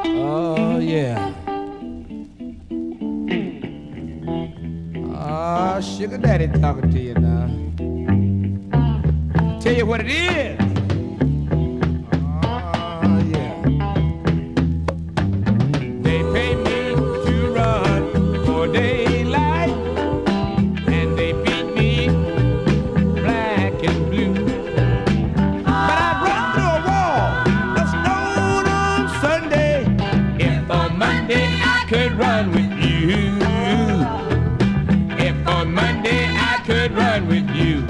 Oh, yeah. Ah, sugar daddy talking to you now. Tell you what it is. Oh, yeah. They pay me to run for daylight, and they beat me black and blue. But I'd run through a wall of stone on Sunday if on Monday I could run with you. If on Monday I could run with you.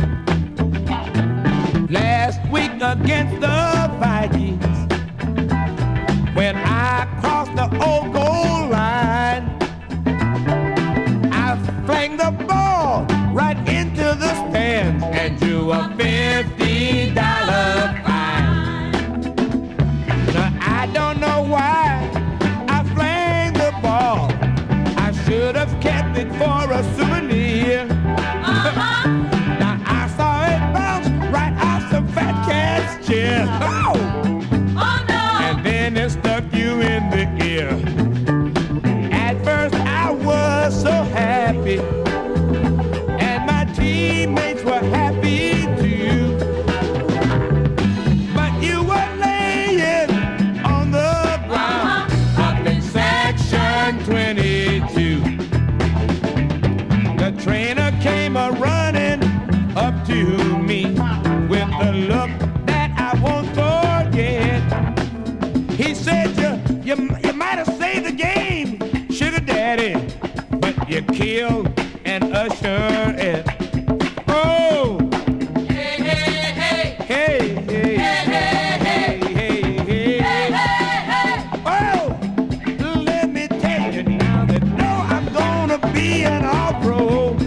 Last week against the Vikings, when I crossed the old goal line, I flung the ball right into the stands and drew a $50 fine. Now I don't know why I flung the ball. I should have kept it for a souvenir. Now I saw it bounce right off some fat cat's chest. Oh! Oh no! And then it stuck you in the ear. At first I was so happy, and my teammates were happy too. But you were laying on the ground up in section 22. The trainer came a-running up to me with a look that I won't forget. He said, you might have saved the game, sugar daddy, but you killed an usher. Oh! Hey, hey, hey! Hey, hey, hey, hey, hey, hey, hey! Oh! Let me tell you now that no, I'm gonna be an all-pro.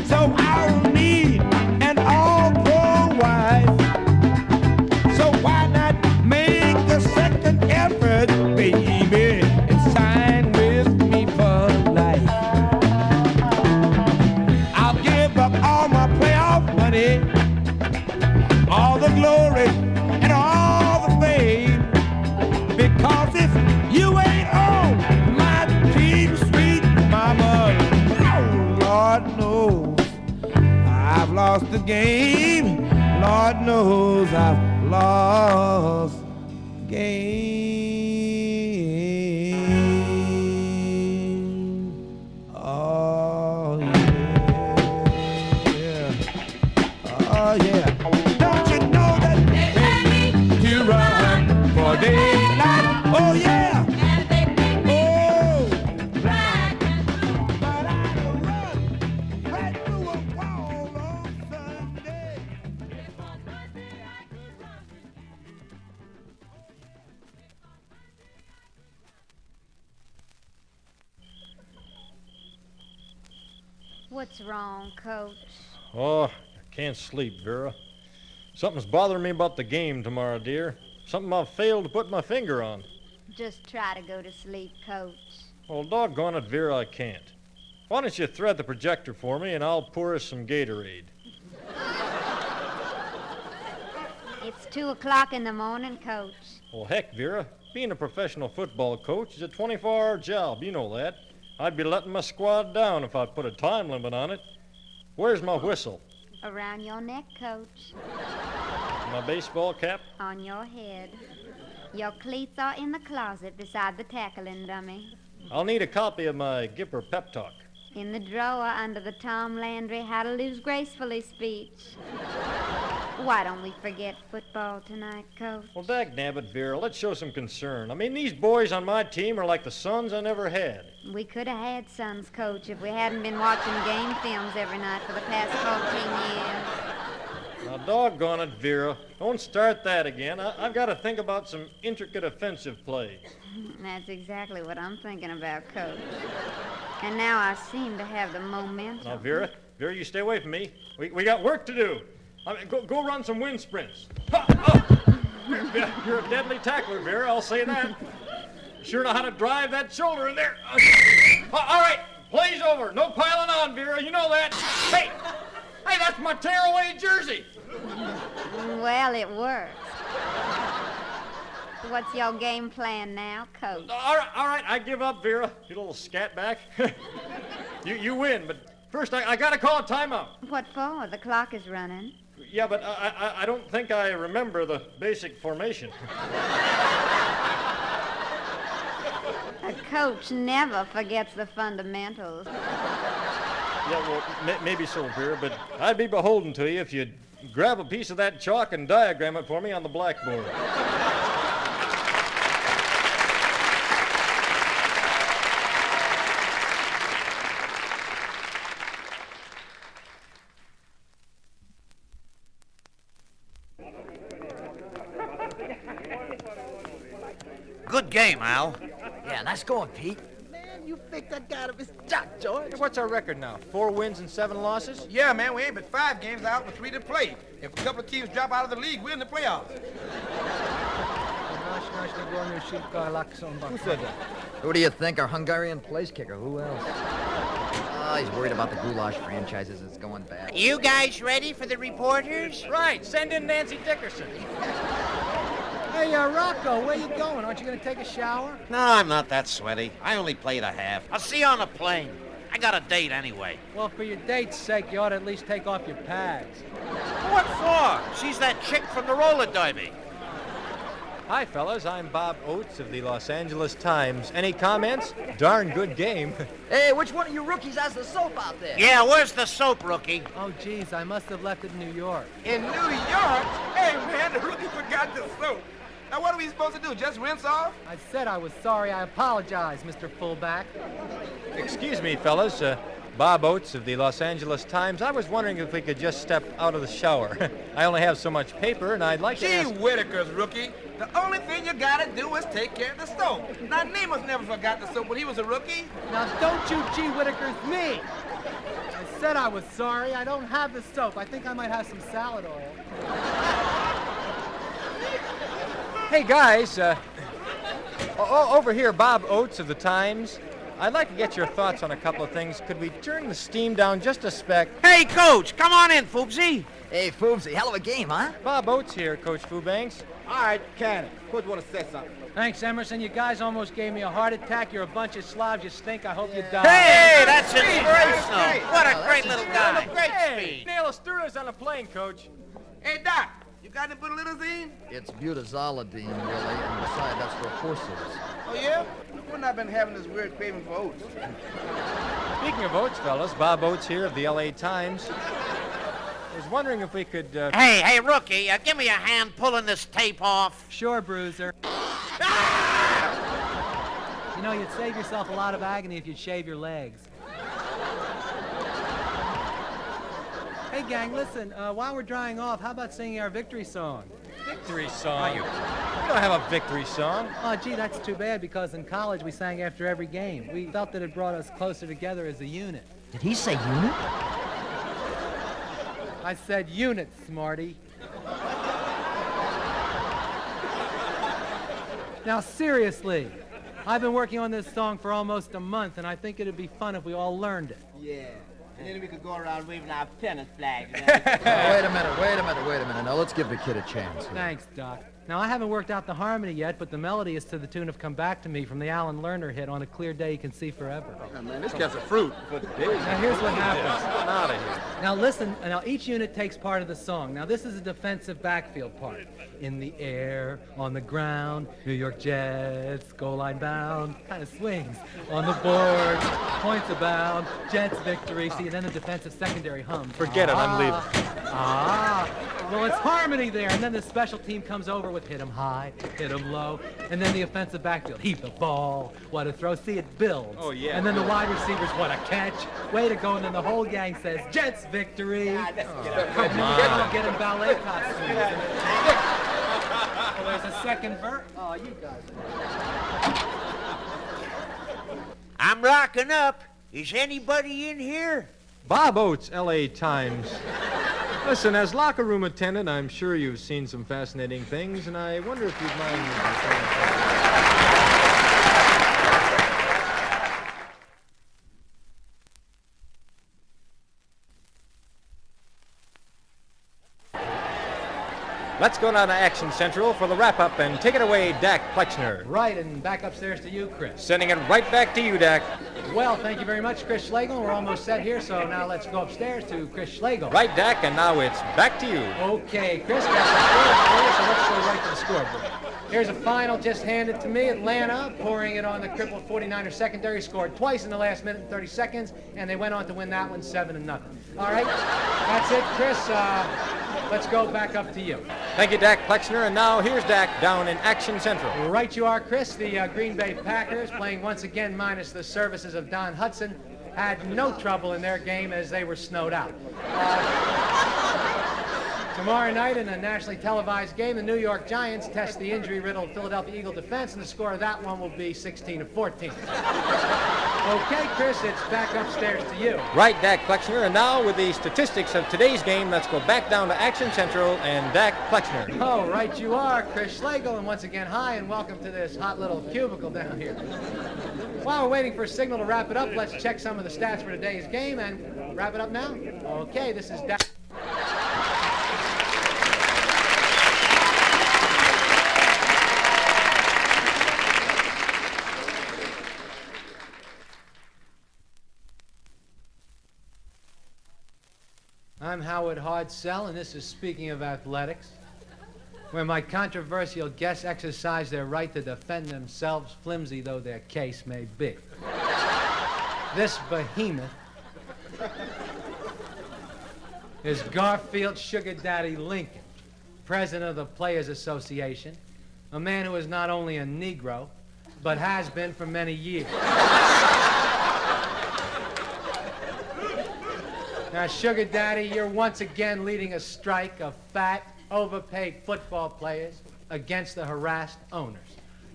So I'll need an all-pro wife. So why not make the second effort, baby, and sign with me for life? I'll give up all my playoff money, all the glory, and all the fame, because if you ain't on my team, sweet mama, oh, Lord knows I've lost the game. Lord knows I've lost the game. Oh, yeah. Oh, yeah. Don't you know that they pay me to run for daylight? Oh, yeah. Oh, right. But I don't run right through a wall on Sunday. If on Monday I could run with you. What's wrong, Coach? Oh, I can't sleep, Vera. Something's bothering me about the game tomorrow, dear. Something I've failed to put my finger on. Just try to go to sleep, Coach. Well, doggone it, Vera, I can't. Why don't you thread the projector for me and I'll pour us some Gatorade. It's 2 o'clock in the morning, Coach. Well, heck, Vera, being a professional football coach is a 24-hour job. You know that. I'd be letting my squad down if I'd put a time limit on it. Where's my whistle? Around your neck, Coach. My baseball cap? On your head. Your cleats are in the closet beside the tackling dummy. I'll need a copy of my Gipper pep talk. In the drawer under the Tom Landry How to Lose Gracefully speech. Why don't we forget football tonight, Coach? Well, dagnabbit, Vera, let's show some concern. I mean, these boys on my team are like the sons I never had. We could have had sons, Coach, if we hadn't been watching game films every night for the past 14 years. Now, doggone it, Vera. Don't start that again. I've got to think about some intricate offensive plays. That's exactly what I'm thinking about, Coach. And now I seem to have the momentum. Now, Vera, you stay away from me. We got work to do. I mean, go run some wind sprints. Ha, oh. You're a deadly tackler, Vera, I'll say that. You sure know how to drive that shoulder in there. All right, play's over. No piling on, Vera, you know that. Hey, that's my tearaway jersey. Well, it works. What's your game plan now, Coach? All right, I give up, Vera. You little scatback. You win, but first I gotta call a timeout. What for? The clock is running. Yeah, but I don't think I remember the basic formation. A coach never forgets the fundamentals. Yeah, well, maybe so, Vera, but I'd be beholden to you if you'd grab a piece of that chalk and diagram it for me on the blackboard. Good game, Al. Yeah, nice going, Pete. Man, you picked that guy out of his jock, George. Hey, what's our record now? 4 wins and 7 losses? Yeah, man, we ain't but 5 games out with 3 to play. If a couple of teams drop out of the league, we're in the playoffs. Who said that? Who do you think? Our Hungarian place kicker. Who else? Oh, he's worried about the goulash franchises. It's going bad. You guys ready for the reporters? Right, send in Nancy Dickerson. Hey, Rocco, where you going? Aren't you going to take a shower? No, I'm not that sweaty. I only played a half. I'll see you on the plane. I got a date anyway. Well, for your date's sake, you ought to at least take off your pads. What for? She's that chick from the roller derby. Hi, fellas. I'm Bob Oates of the Los Angeles Times. Any comments? Darn good game. Hey, which one of you rookies has the soap out there? Yeah, where's the soap, rookie? Oh, geez, I must have left it in New York. In New York? Hey, man, the rookie forgot the soap. Now, what are we supposed to do, just rinse off? I said I was sorry. I apologize, Mr. Fullback. Excuse me, fellas. Bob Oates of the Los Angeles Times. I was wondering if we could just step out of the shower. I only have so much paper, and I'd like to ask... Gee whittakers, rookie. The only thing you gotta do is take care of the soap. Now, Nemos never forgot the soap when he was a rookie. Now, don't you gee whittakers me. I said I was sorry. I don't have the soap. I think I might have some salad oil. Hey, guys, over here, Bob Oates of the Times. I'd like to get your thoughts on a couple of things. Could we turn the steam down just a speck? Hey, Coach, come on in, Foobsy. Hey, Foobsy, hell of a game, huh? Bob Oates here, Coach Fubanks. All right, Cannon. Coach want to say something. Thanks, Emerson. You guys almost gave me a heart attack. You're a bunch of slobs. You stink. I hope you die. Hey, that's inspirational. Hey, What a wow, great that's little guy. Great Hey, speed. Neil Astura's on a plane, Coach. Hey, Doc, you got any butylidazine? It's butazolidine, really, and besides, that's for horses. Oh, yeah? When I've been having this weird craving for oats. Speaking of Oates, fellas, Bob Oates here of the L.A. Times. I was wondering if we could... Hey, rookie, give me a hand pulling this tape off. Sure, Bruiser. You know, you'd save yourself a lot of agony if you'd shave your legs. Hey, gang, listen, while we're drying off, how about singing our victory song? Victory song? We don't have a victory song. Oh, gee, that's too bad, because in college we sang after every game. We felt that it brought us closer together as a unit. Did he say unit? I said unit, smarty. Now, seriously, I've been working on this song for almost a month, and I think it'd be fun if we all learned it. Yeah. And then we could go around waving our pennant flags. Oh, wait a minute. Now, let's give the kid a chance here. Thanks, Doc. Now, I haven't worked out the harmony yet, but the melody is to the tune of Come Back to Me from the Alan Lerner hit On a Clear Day You Can See Forever. Oh, man, this guy's a fruit for days. Now, here's what happens. Get out of here. Now, listen. Now, each unit takes part of the song. Now, this is a defensive backfield part. In the air, on the ground, New York Jets, goal line bound, kind of swings. On the board, points abound, Jets victory. See, and then the defensive secondary hums. Forget it, I'm leaving. Well, it's harmony there. And then the special team comes over with hit 'em high, hit 'em low. And then the offensive backfield, heave the ball, what a throw. See, it builds. Oh, yeah. And then the wide receivers, what a catch. Way to go. And then the whole gang says, Jets victory. Come on. Get in ballet costumes. Oh, there's a second verse. Oh, you guys. I'm rocking up. Is anybody in here? Bob Oates, L.A. Times. Listen, as locker room attendant, I'm sure you've seen some fascinating things, and I wonder if you'd mind... Let's go down to Action Central for the wrap-up and take it away, Dak Plexner. Right, and back upstairs to you, Chris. Sending it right back to you, Dak. Well, thank you very much, Chris Schlegel. We're almost set here, so now let's go upstairs to Chris Schlegel. Right, Dak, and now it's back to you. Okay, Chris got the score for you, so let's go right to the scoreboard. Here's a final just handed to me. Atlanta, pouring it on the crippled 49er secondary, scored twice in the last minute and 30 seconds, and they went on to win that one 7-0. All right, that's it, Chris. Let's go back up to you. Thank you, Dak Plexner, and now here's Dak down in Action Central. Right you are, Chris. The Green Bay Packers, playing once again minus the services of Don Hudson, had no trouble in their game as they were snowed out. Tomorrow night in a nationally televised game, the New York Giants test the injury-riddled Philadelphia Eagle defense, and the score of that one will be 16-14. Okay, Chris, it's back upstairs to you. Right, Dak Plexner, and now with the statistics of today's game, let's go back down to Action Central and Dak Plexner. Oh, right you are, Chris Schlegel, and once again, hi, and welcome to this hot little cubicle down here. While we're waiting for a signal to wrap it up, let's check some of the stats for today's game, and wrap it up now? Okay, this is Dak. I'm Howard Hardsell, and this is Speaking of Athletics, where my controversial guests exercise their right to defend themselves, flimsy though their case may be. This behemoth is Garfield Sugar Daddy Lincoln, president of the Players Association, a man who is not only a Negro, but has been for many years. Now, Sugar Daddy, you're once again leading a strike of fat, overpaid football players against the harassed owners.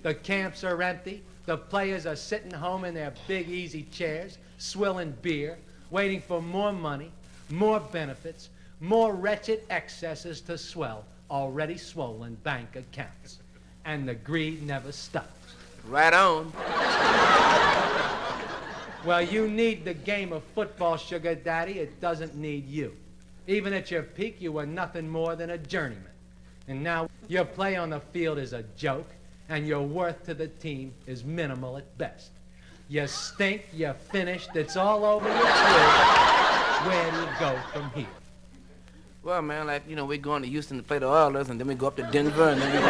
The camps are empty. The players are sitting home in their big, easy chairs, swilling beer, waiting for more money, more benefits, more wretched excesses to swell already swollen bank accounts. And the greed never stops. Right on. Well, you need the game of football, Sugar Daddy. It doesn't need you. Even at your peak, you were nothing more than a journeyman. And now your play on the field is a joke, and your worth to the team is minimal at best. You stink, you're finished, it's all over your career. Where do you go from here? Well, man, like, you know, we're going to Houston to play the Oilers, and then we go up to Denver, and then we go...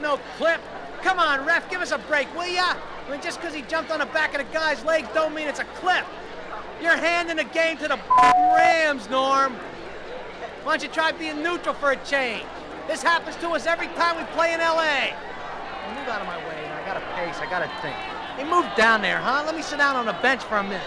No clip. Come on, ref, give us a break, will ya? I mean, just because he jumped on the back of the guy's legs don't mean it's a clip. You're handing the game to the Rams, Norm. Why don't you try being neutral for a change? This happens to us every time we play in L.A. Well, move out of my way. I got to pace. I got to think. Hey, move down there, huh? Let me sit down on the bench for a minute.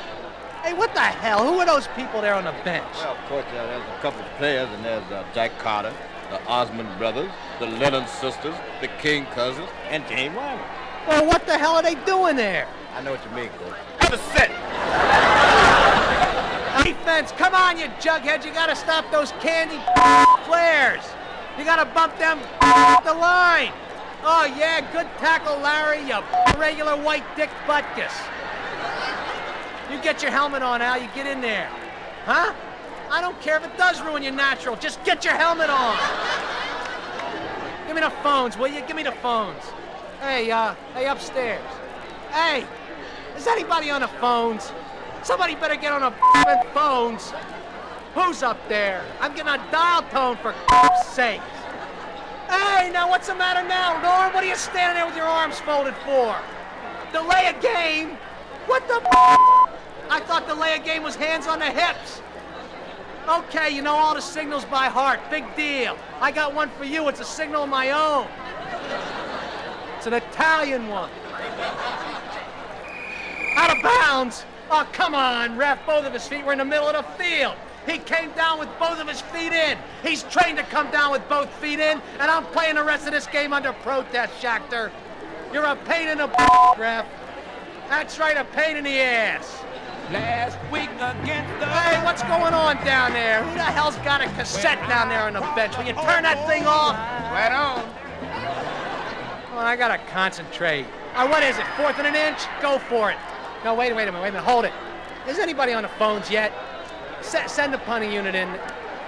Hey, what the hell? Who are those people there on the bench? Well, of course, there's a couple of players, and there's Jack Carter, the Osmond brothers, the Lennon sisters, the King cousins, and James Wyman. Well, what the hell are they doing there? I know what you mean, Coach. Have a sit. Defense, come on, you jugheads. You got to stop those candy flares. You got to bump them the line. Oh, yeah, good tackle, Larry, you regular white dick butkus. You get your helmet on, Al. You get in there. Huh? I don't care if it does ruin your natural. Just get your helmet on. Give me the phones, will you? Give me the phones. Hey, upstairs. Hey, is anybody on the phones? Somebody better get on the phones. Who's up there? I'm getting a dial tone for sake. Hey, now what's the matter now, Norm? What are you standing there with your arms folded for? Delay a game? What the I thought delay a game was hands on the hips. Okay, you know all the signals by heart. Big deal. I got one for you. It's a signal of my own. It's an Italian one. Out of bounds? Oh, come on, ref. Both of his feet were in the middle of the field. He came down with both of his feet in. He's trained to come down with both feet in, and I'm playing the rest of this game under protest, Schachter. You're a pain in the ref. That's right, a pain in the ass. last week against the... Hey, what's going on down there? Who the hell's got a cassette down there on the bench? Will you turn that thing off? Right on. Well, I gotta concentrate. What is it, 4th and an inch? Go for it. No, wait a minute, hold it. Is anybody on the phones yet? Send the punting unit in.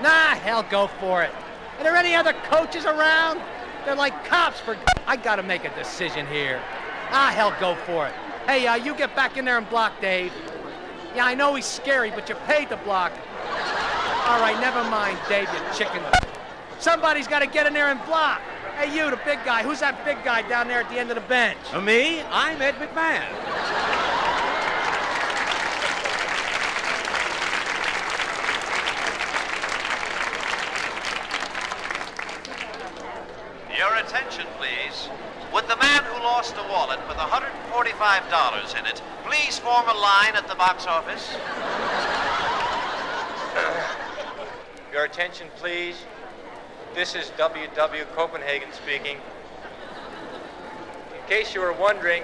Nah, hell, go for it. Are there any other coaches around? They're like cops for... I gotta make a decision here. Hell, go for it. Hey, you get back in there and block, Dave. Yeah, I know he's scary, but you paid to block. All right, never mind, Dave, you chicken. Somebody's gotta get in there and block. Hey, you, the big guy. Who's that big guy down there at the end of the bench? Me? I'm Ed McMahon. Your attention, please. Would the man who lost a wallet with $145 in it please form a line at the box office? Your attention, please. This is W.W. Copenhagen speaking. In case you were wondering,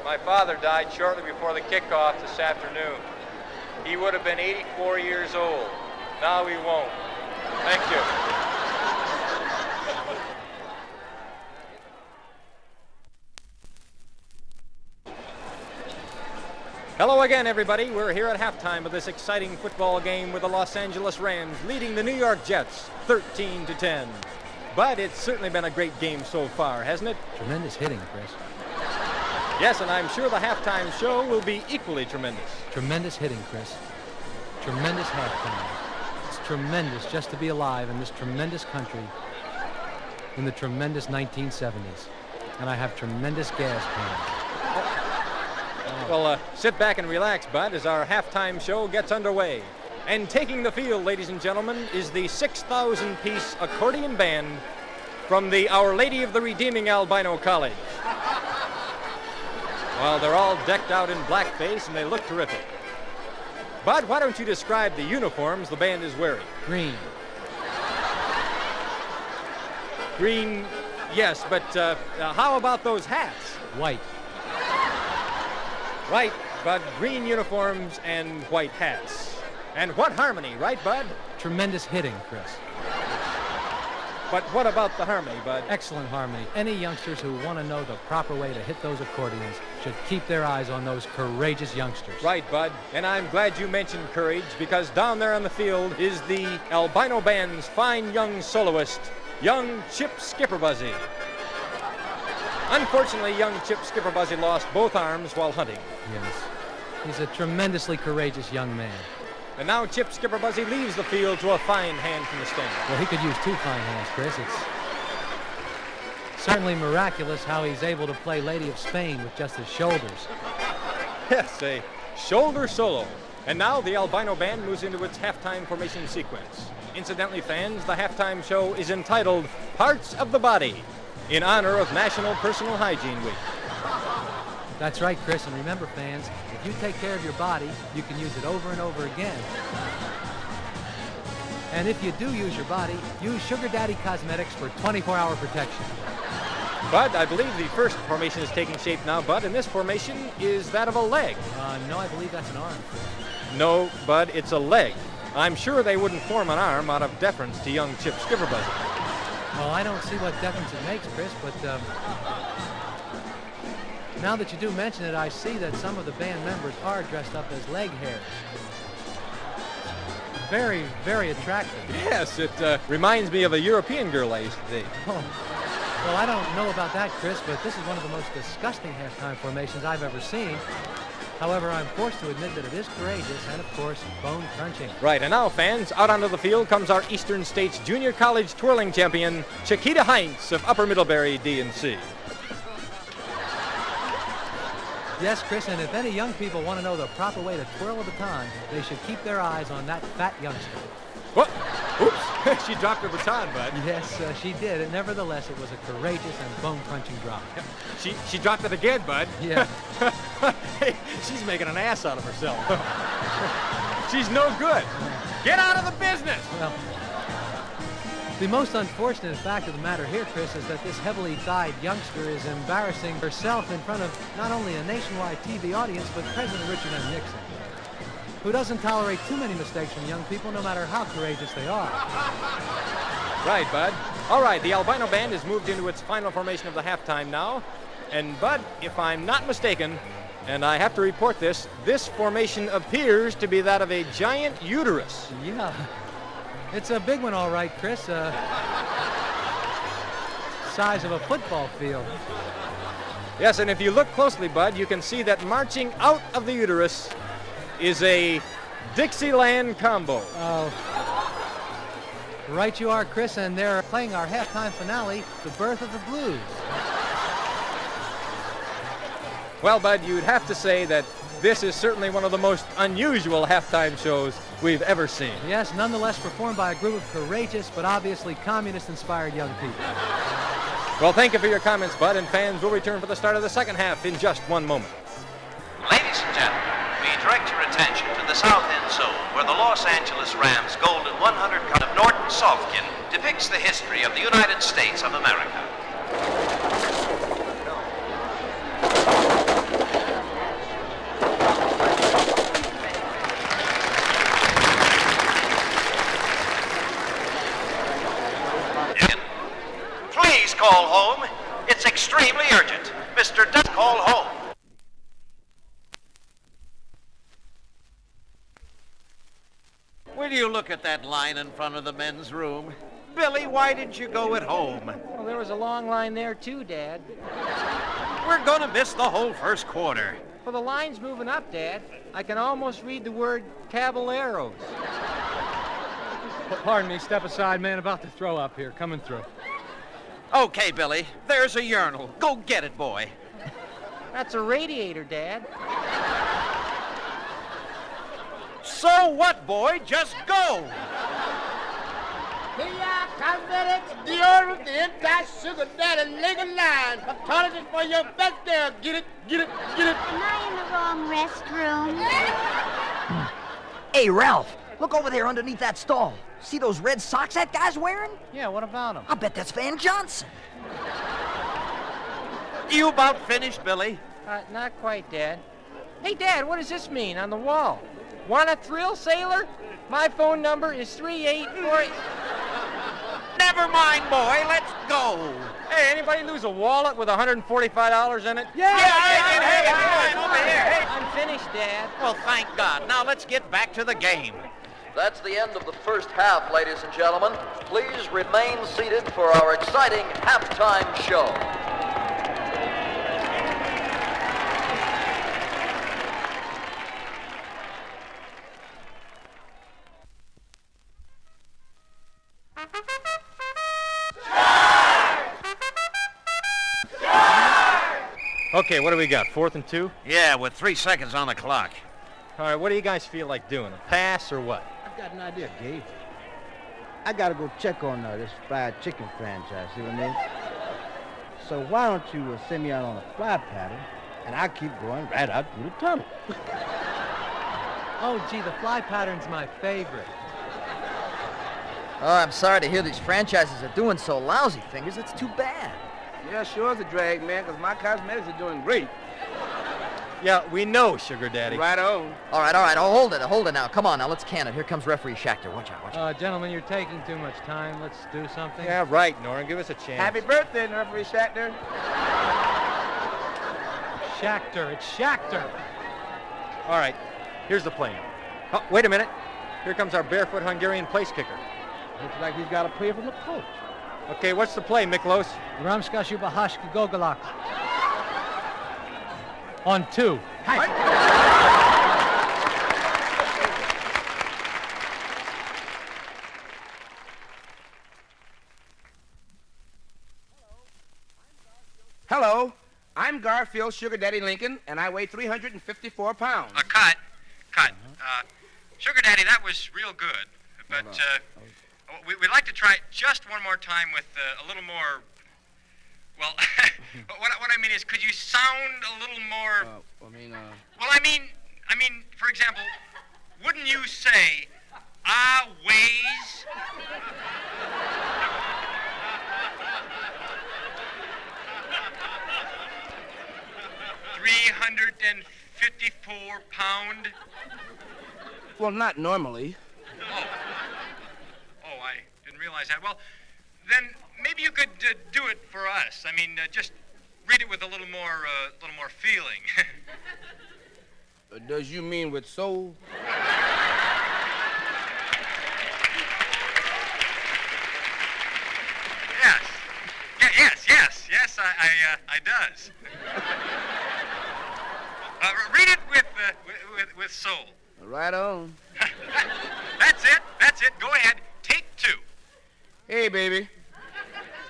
my father died shortly before the kickoff this afternoon. He would have been 84 years old. Now he won't. Thank you. Hello again, everybody. We're here at halftime of this exciting football game with the Los Angeles Rams leading the New York Jets 13-10. But it's certainly been a great game so far, hasn't it? Tremendous hitting, Chris. Yes, and I'm sure the halftime show will be equally tremendous. Tremendous hitting, Chris. Tremendous halftime. It's tremendous just to be alive in this tremendous country in the tremendous 1970s. And I have tremendous gas pains. Well, sit back and relax, Bud, as our halftime show gets underway. And taking the field, ladies and gentlemen, is the 6,000-piece accordion band from the Our Lady of the Redeeming Albino College. Well, they're all decked out in blackface, and they look terrific. Bud, why don't you describe the uniforms the band is wearing? Green. Green, yes, but how about those hats? White. Right, Bud, green uniforms and white hats. And what harmony, right, Bud? Tremendous hitting, Chris. But what about the harmony, Bud? Excellent harmony. Any youngsters who want to know the proper way to hit those accordions should keep their eyes on those courageous youngsters. Right, Bud. And I'm glad you mentioned courage, because down there on the field is the albino band's fine young soloist, young Chip Skipperbuzzy. Unfortunately, young Chip Skipperbuzzy lost both arms while hunting. Yes. He's a tremendously courageous young man. And now Chip Skipperbuzzy leaves the field to a fine hand from the stand. Well, he could use two fine hands, Chris. It's certainly miraculous how he's able to play Lady of Spain with just his shoulders. Yes, a shoulder solo. And now the albino band moves into its halftime formation sequence. Incidentally, fans, the halftime show is entitled Parts of the Body, in honor of National Personal Hygiene Week. That's right, Chris, and remember, fans, if you take care of your body, you can use it over and over again. And if you do use your body, use Sugar Daddy Cosmetics for 24-hour protection. Bud, I believe the first formation is taking shape now, Bud, and this formation is that of a leg. No, I believe that's an arm. No, Bud, it's a leg. I'm sure they wouldn't form an arm out of deference to young Chip Skipperbuzzy. Well, I don't see what difference it makes, Chris, but now that you do mention it, I see that some of the band members are dressed up as leg hair. Very, very attractive. Yes, it reminds me of a European girl I used to date. Oh. Well, I don't know about that, Chris, but this is one of the most disgusting halftime formations I've ever seen. However, I'm forced to admit that it is courageous and, of course, bone-crunching. Right, and now, fans, out onto the field comes our Eastern States Junior College twirling champion, Chiquita Heinz of Upper Middlebury D&C. Yes, Chris, and if any young people want to know the proper way to twirl a baton, they should keep their eyes on that fat youngster. What? Oops, she dropped her baton, Bud. Yes, she did. And nevertheless, it was a courageous and bone-crunching drop. She dropped it again, Bud. Yeah. Hey, she's making an ass out of herself. She's no good. Get out of the business. Well, the most unfortunate fact of the matter here, Chris, is that this heavily dyed youngster is embarrassing herself in front of not only a nationwide TV audience, but President Richard M. Nixon. who doesn't tolerate too many mistakes from young people, no matter how courageous they are. Right, Bud. All right, the albino band has moved into its final formation of the halftime now. And, Bud, if I'm not mistaken, and I have to report this formation appears to be that of a giant uterus. Yeah. It's a big one, all right, Chris. Size of a football field. Yes, and if you look closely, Bud, you can see that marching out of the uterus is a Dixieland combo. Oh. Right you are, Chris, and they're playing our halftime finale, The Birth of the Blues. Well, Bud, you'd have to say that this is certainly one of the most unusual halftime shows we've ever seen. Yes, nonetheless performed by a group of courageous but obviously communist-inspired young people. Well, thank you for your comments, Bud, and fans will return for the start of the second half in just one moment. Ladies and gentlemen, we direct your attention to the South End Zone, where the Los Angeles Rams Golden 100 cut of Norton Softkin depicts the history of the United States of America. Please call home. It's extremely urgent. Mr. Duck, call home. Will you look at that line in front of the men's room? Billy, why didn't you go at home? Well, there was a long line there, too, Dad. We're gonna miss the whole first quarter. Well, the line's moving up, Dad. I can almost read the word caballeros. Pardon me, step aside, man, about to throw up here, coming through. Okay, Billy, there's a urinal. Go get it, boy. That's a radiator, Dad. So what, boy? Just go. Here y'all, cosmetics, deodorant, the anti-sugar daddy legal line. Apologies for your back there. Get it, get it, get it. Am I in the wrong restroom? Hey, Ralph, look over there underneath that stall. See those red socks that guy's wearing? Yeah, what about him? I bet that's Van Johnson. You about finished, Billy? Not quite, Dad. Hey, Dad, what does this mean on the wall? Want a thrill, sailor? My phone number is 384... Never mind, boy. Let's go. Hey, anybody lose a wallet with $145 in it? Yeah, hey, come on, over here. Hey. I'm finished, Dad. Well, thank God. Now let's get back to the game. That's the end of the first half, ladies and gentlemen. Please remain seated for our exciting halftime show. Okay, what do we got? 4th and 2? Yeah, with 3 seconds on the clock. All right, what do you guys feel like doing? A pass or what? I've got an idea, Gabe. I gotta go check on this fried chicken franchise, see what I mean? So why don't you send me out on a fly pattern, and I'll keep going right out through the tunnel. Oh, gee, the fly pattern's my favorite. Oh, I'm sorry to hear these franchises are doing so lousy, Fingers. It's too bad. Yeah, sure is a drag, man, because my cosmetics are doing great. Yeah, we know, Sugar Daddy. Right on. All right, hold it now. Come on now, let's can it. Here comes referee Schachter. Watch out. Gentlemen, you're taking too much time. Let's do something. Yeah, right, Norrin. Give us a chance. Happy birthday, referee Schachter. Schachter, it's Schachter. All right, here's the play. Oh, wait a minute. Here comes our barefoot Hungarian place kicker. Looks like he's got a play from the coach. Okay, what's the play, Miklos? Ramska Shubahashka Gogolak. On 2. Hello, I'm Garfield Sugar Daddy Lincoln, and I weigh 354 pounds. Cut. Sugar Daddy, that was real good. But we'd like to try it just one more time with a little more... Well, what I mean is, could you sound a little more... Well, I mean, for example, wouldn't you say, ways? £354. Well, not normally. Oh, I didn't realize that. Well, then maybe you could do it for us. I mean, just read it with a little more feeling. Does you mean with soul? Yes. Yes, I does. Read it with soul. Right on. That's it. Go ahead. Take 2. Hey, baby.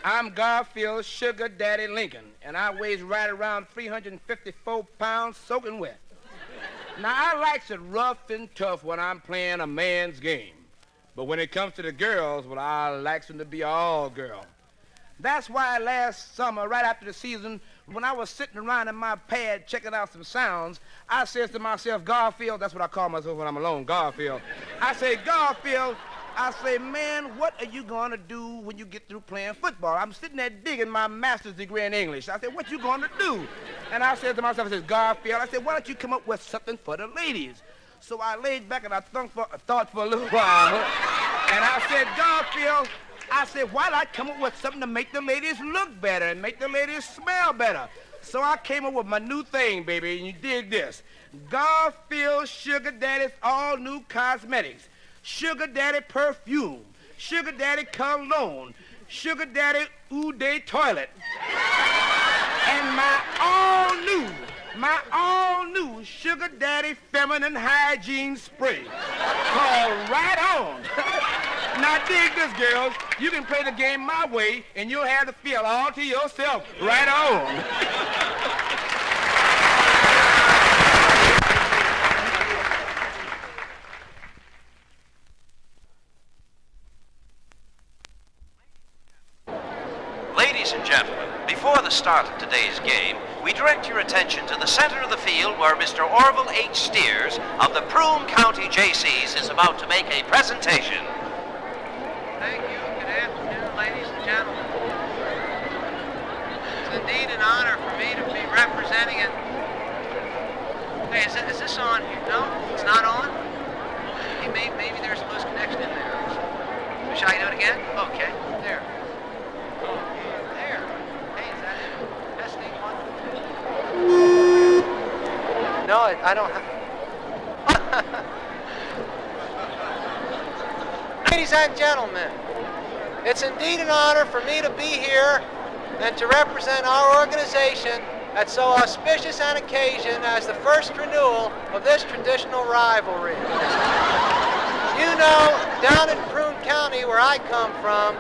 I'm Garfield Sugar Daddy Lincoln, and I weighs right around 354 pounds soaking wet. Now, I likes it rough and tough when I'm playing a man's game. But when it comes to the girls, well, I likes them to be all girl. That's why last summer, right after the season, when I was sitting around in my pad checking out some sounds, I says to myself, Garfield, that's what I call myself when I'm alone, Garfield. I say, Garfield, I say, man, what are you going to do when you get through playing football? I'm sitting there digging my master's degree in English. I said, what you going to do? And I said to myself, I said, Garfield, I said, why don't you come up with something for the ladies? So I laid back and I thought for a little while. And I said, Garfield, I said, why not come up with something to make the ladies look better and make the ladies smell better? So I came up with my new thing, baby, and you dig this. Garfield Sugar Daddy's all new cosmetics. Sugar Daddy perfume. Sugar Daddy cologne. Sugar Daddy Uday toilet. And my all new Sugar Daddy feminine hygiene spray. Called Right On. Now dig this, girls. You can play the game my way, and you'll have the feel all to yourself. Right on. Ladies and gentlemen, before the start of today's game, we direct your attention to the center of the field where Mr. Orville H. Steers of the Prune County Jaycees is about to make a presentation. Thank you. Good afternoon, ladies and gentlemen. It's indeed an honor for me to be representing it. Hey, is this on here? No? It's not on? Hey, maybe there's a loose connection in there. Shall I do it again? Okay, there. There. Hey, is that it? Testing 1, 2. No, I don't have... Ladies and gentlemen, it's indeed an honor for me to be here and to represent our organization at so auspicious an occasion as the first renewal of this traditional rivalry. You know, down in Prune County, where I come from,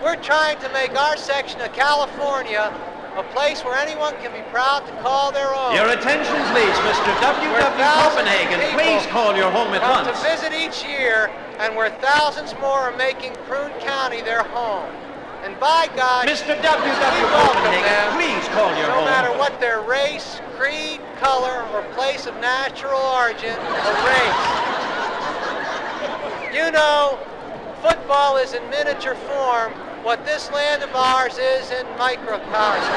we're trying to make our section of California a place where anyone can be proud to call their own. Your attention, please, Mr. W.W. Copenhagen. Please call your home at come once. to visit each year, and where thousands more are making Prune County their home. And by God, Mr. W.W. Copenhagen, please call your home. No matter what their race, creed, color, or place of natural origin or race. You know, football is in miniature form what this land of ours is in microcosm.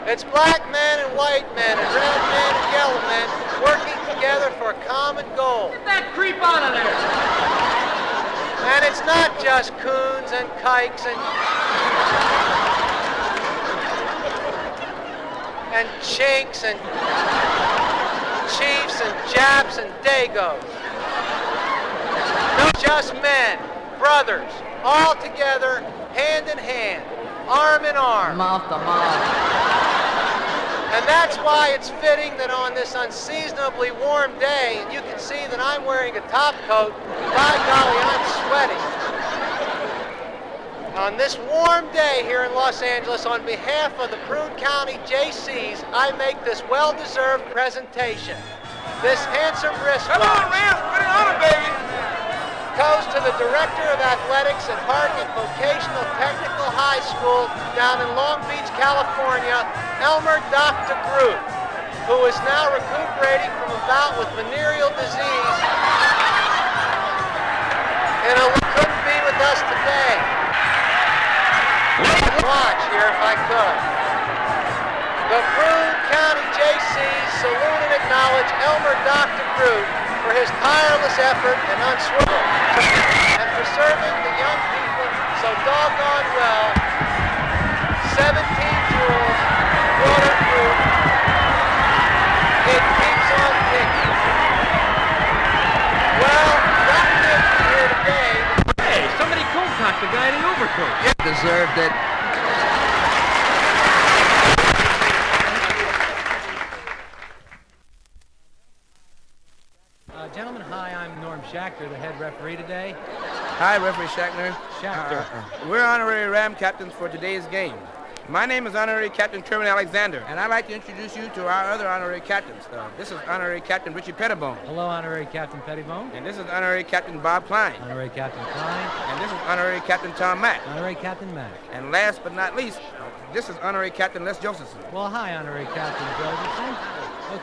It's black men and white men and red men and yellow men working together for a common goal. Get that creep out of there! And it's not just coons and kikes and chinks and chiefs and japs and dagos. No, just men, brothers, all together, hand in hand, arm in arm. Mouth to mouth. And that's why it's fitting that on this unseasonably warm day, and you can see that I'm wearing a top coat, by golly, I'm sweating. On this warm day here in Los Angeles, on behalf of the Prune County Jaycees, I make this well-deserved presentation. This handsome wristwatch. Come on, Rance, put it on it, baby. Goes to the Director of Athletics at Hartnett Vocational Technical High School down in Long Beach, California, Elmer Dr. Groot, who is now recuperating from a bout with venereal disease and who couldn't be with us today. Watch here if I could. The Prune County Jaycees salute and acknowledge Elmer Dr. Groot for his tireless effort and unswerving, and for serving the young people so doggone well. 17 jewels, water Groot. It keeps on ticking. Well, Dr. here today. Hey, somebody cold-cocked the guy in the overcoat. Deserved it. Gentlemen, hi, I'm Norm Schachter, the head referee today. Hi, Referee Shackner. Schachter. We're honorary Ram captains for today's game. My name is Honorary Captain Truman Alexander, and I'd like to introduce you to our other honorary captains. This is Honorary Captain Richie Pettibone. Hello, Honorary Captain Pettibone. And this is Honorary Captain Bob Klein. Honorary Captain Klein. And this is Honorary Captain Tom Mack. Honorary Captain Mack. And last but not least, this is Honorary Captain Les Josephson. Well, hi, Honorary Captain Josephson.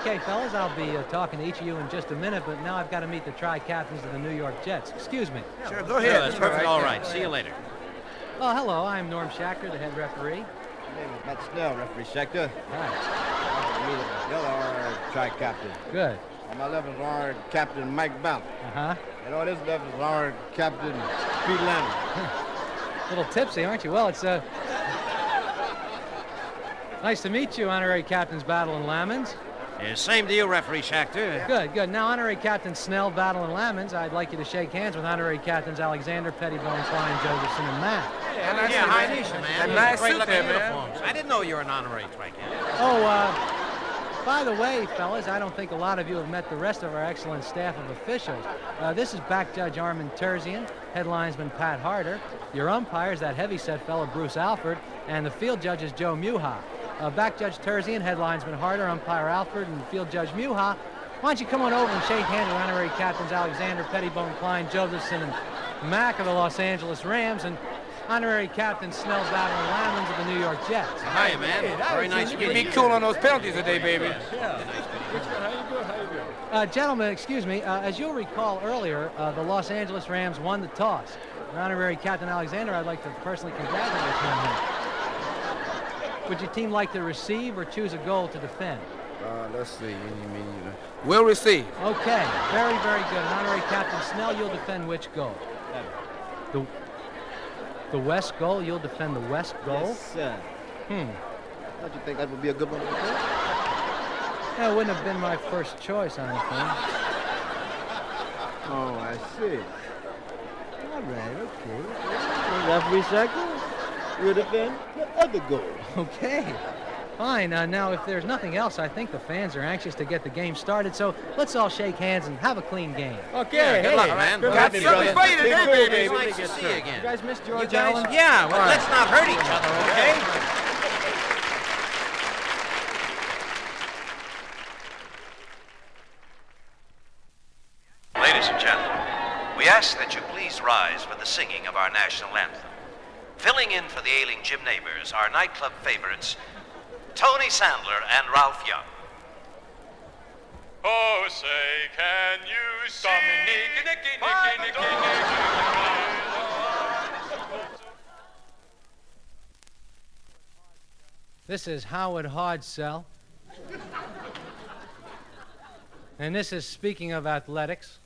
Okay, fellas, I'll be talking to each of you in just a minute, but now I've got to meet the tri-captains of the New York Jets. Excuse me. Sure, go ahead. Yeah, that's perfect. All right. See you later. Well, hello, I'm Norm Schachter, the head referee. My name is Matt Snell, Referee Schechter. Hi. The other our tri-captain. Good. On my left is our Captain Mike Ballard. Uh-huh. And on his left is our Captain Pete Landry. A little tipsy, aren't you? Well, it's nice to meet you, Honorary Captains Battle and Lamons. Same to you, Referee Schachter. Good, good. Now, Honorary Captain Snell, Battle and Lamons, I'd like you to shake hands with Honorary Captains Alexander, Pettibone, Klein, Josephson, and Matt. Yeah, hi, Nisha, man. That nice Great suit looking there, man. uniforms. I didn't know you were an honorary tri-captain. Oh, by the way, fellas, I don't think a lot of you have met the rest of our excellent staff of officials. This is back Judge Armin Terzian, head linesman Pat Harder, your umpires, that heavyset fellow Bruce Alford, and the field judge is Joe Muha. Back Judge Terzian, head linesman Harder, umpire Alford, and field judge Muha. Why don't you come on over and shake hands with honorary captains Alexander, Pettibone, Klein, Josephson, and Mack of the Los Angeles Rams, and honorary captain Snell, Battle, and Lamons of the New York Jets. Hi, man. Very nice to meet you. Be cool on those penalties today, baby. Gentlemen, excuse me. As you'll recall earlier, the Los Angeles Rams won the toss. And honorary captain Alexander, I'd like to personally congratulate you on that. Would your team like to receive or choose a goal to defend? Let's see. We'll receive. Okay, very, very good. And honorary captain Snell, you'll defend which goal? The west goal? You'll defend the west goal? Yes, sir. Don't you think that would be a good one to defend? That wouldn't have been my first choice, honestly. Oh, I see. All right, okay. Referee Schechter, you'll defend the other goal. Okay. Fine. Now, if there's nothing else, I think the fans are anxious to get the game started, so let's all shake hands and have a clean game. Okay. Yeah, good luck, man. Good luck, brother. It's nice to see you again. You guys miss George You guys? Allen? Yeah, well, let's not hurt each other, okay? Ladies and gentlemen, we ask that you please rise for the singing of our national anthem. Filling in for the ailing gym neighbors are nightclub favorites, Tony Sandler and Ralph Young. Oh, say, can you see? This is Howard Hardsell. And this is Speaking of Athletics,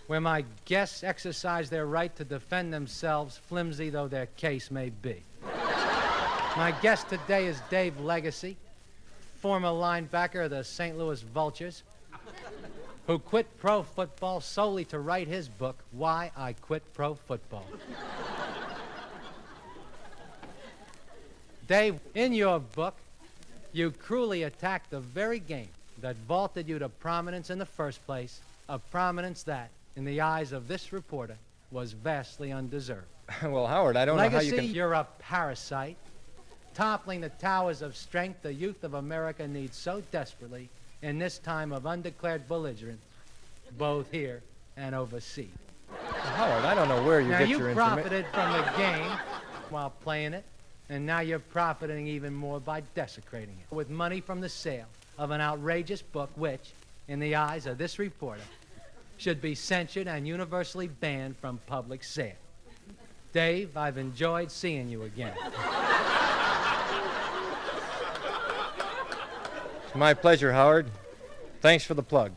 where my guests exercise their right to defend themselves, flimsy though their case may be. My guest today is Dave Legacy, former linebacker of the St. Louis Vultures, who quit pro football solely to write his book, Why I Quit Pro Football. Dave, in your book, you cruelly attacked the very game that vaulted you to prominence in the first place, a prominence that, in the eyes of this reporter, was vastly undeserved. Well, Howard, I don't Legacy, know how you can... You're a parasite, toppling the towers of strength the youth of America needs so desperately in this time of undeclared belligerence, both here and overseas. Howard, I don't know where you Now, get you your information. profited from the game while playing it, and now you're profiting even more by desecrating it with money from the sale of an outrageous book which, in the eyes of this reporter, should be censored and universally banned from public sale. Dave, I've enjoyed seeing you again. It's my pleasure, Howard. Thanks for the plug.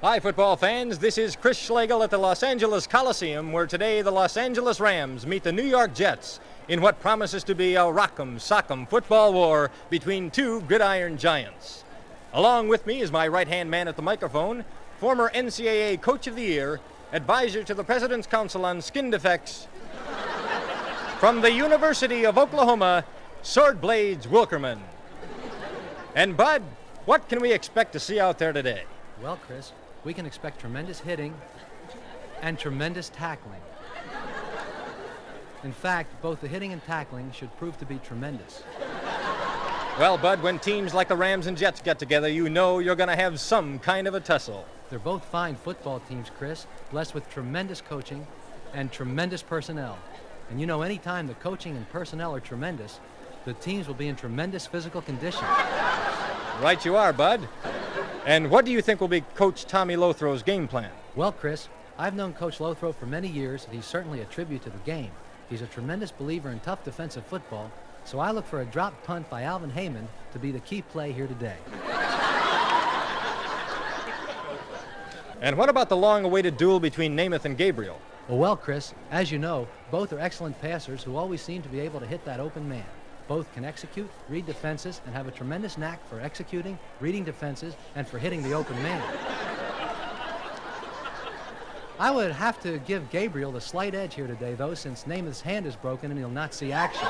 Hi, football fans. This is Chris Schlegel at the Los Angeles Coliseum, where today the Los Angeles Rams meet the New York Jets in what promises to be a rock'em sock'em football war between two gridiron giants. Along with me is my right-hand man at the microphone, former NCAA Coach of the Year, advisor to the President's Council on Skin Defects, from the University of Oklahoma, Sword Blades Wilkerman. And Bud, what can we expect to see out there today? Well, Chris, we can expect tremendous hitting and tremendous tackling. In fact, both the hitting and tackling should prove to be tremendous. Well, Bud, when teams like the Rams and Jets get together, you know you're going to have some kind of a tussle. They're both fine football teams, Chris, blessed with tremendous coaching and tremendous personnel. And you know, anytime the coaching and personnel are tremendous, the teams will be in tremendous physical condition. Right you are, Bud. And what do you think will be Coach Tommy Lothrow's game plan? Well, Chris, I've known Coach Lothrow for many years, and he's certainly a tribute to the game. He's a tremendous believer in tough defensive football, so I look for a drop punt by Alvin Heyman to be the key play here today. And what about the long-awaited duel between Namath and Gabriel? Well, Chris, as you know, both are excellent passers who always seem to be able to hit that open man. Both can execute, read defenses, and have a tremendous knack for executing, reading defenses, and for hitting the open man. I would have to give Gabriel the slight edge here today, though, since Namath's hand is broken and he'll not see action.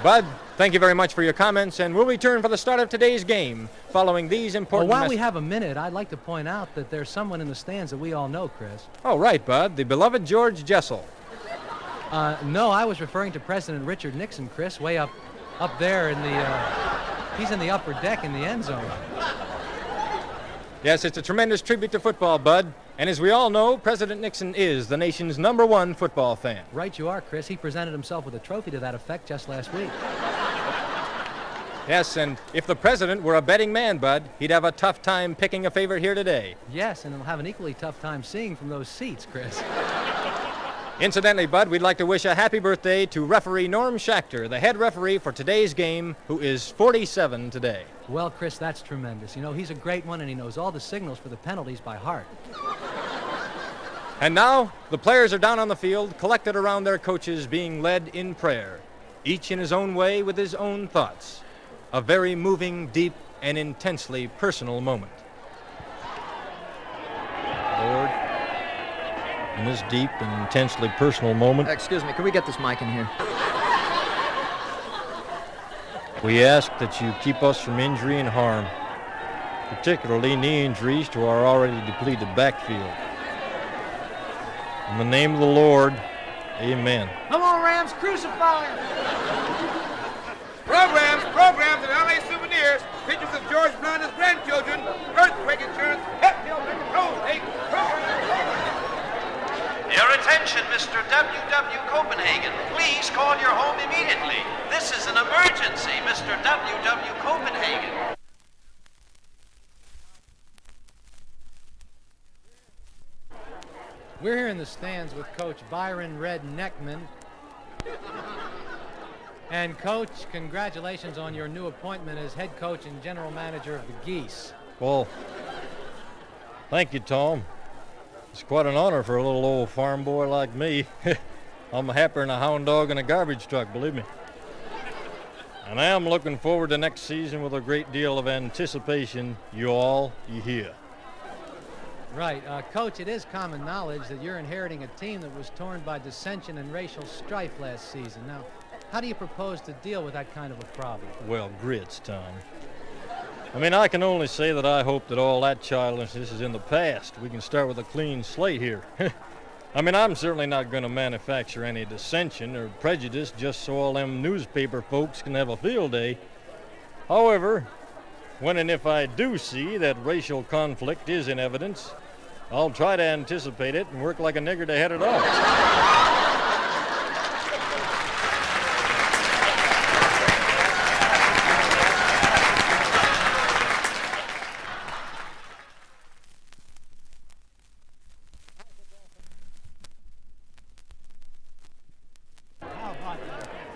Bud, thank you very much for your comments, and we'll return for the start of today's game following these important While we have a minute, I'd like to point out that there's someone in the stands that we all know, Chris. Oh, right, Bud, the beloved George Jessel. No, I was referring to President Richard Nixon, Chris, way up there in the, he's in the upper deck in the end zone. Yes, it's a tremendous tribute to football, Bud. And as we all know, President Nixon is the nation's #1 football fan. Right you are, Chris. He presented himself with a trophy to that effect just last week. Yes, and if the president were a betting man, Bud, he'd have a tough time picking a favorite here today. Yes, and he'll have an equally tough time seeing from those seats, Chris. Incidentally, Bud, we'd like to wish a happy birthday to referee Norm Schachter, the head referee for today's game, who is 47 today. Well, Chris, that's tremendous. You know, he's a great one, and he knows all the signals for the penalties by heart. And now, the players are down on the field, collected around their coaches, being led in prayer, each in his own way with his own thoughts. A very moving, deep, and intensely personal moment. Lord, in this deep and intensely personal moment, Excuse me, can we get this mic in here? we ask that you keep us from injury and harm, particularly knee injuries to our already depleted backfield. In the name of the Lord, amen. Come on, Rams, crucify him! Programs at LA Souvenirs, pictures of George Blunder's grandchildren, earthquake insurance, pep hill control, Your attention, Mr. W.W. Copenhagen. Please call your home immediately. This is an emergency, Mr. W.W. Copenhagen. We're here in the stands with Coach Byron Red Neckman. And, Coach, congratulations on your new appointment as head coach and general manager of the Geese. Well, thank you, Tom. It's quite an honor for a little old farm boy like me. I'm happier than a hound dog in a garbage truck, believe me. And I am looking forward to next season with a great deal of anticipation. You hear. Right. Coach, it is common knowledge that you're inheriting a team that was torn by dissension and racial strife last season. Now, how do you propose to deal with that kind of a problem? Well, grits, Tom. I mean, I can only say that I hope that all that childishness is in the past. We can start with a clean slate here. I mean, I'm certainly not going to manufacture any dissension or prejudice just so all them newspaper folks can have a field day. However, when and if I do see that racial conflict is in evidence, I'll try to anticipate it and work like a nigger to head it off.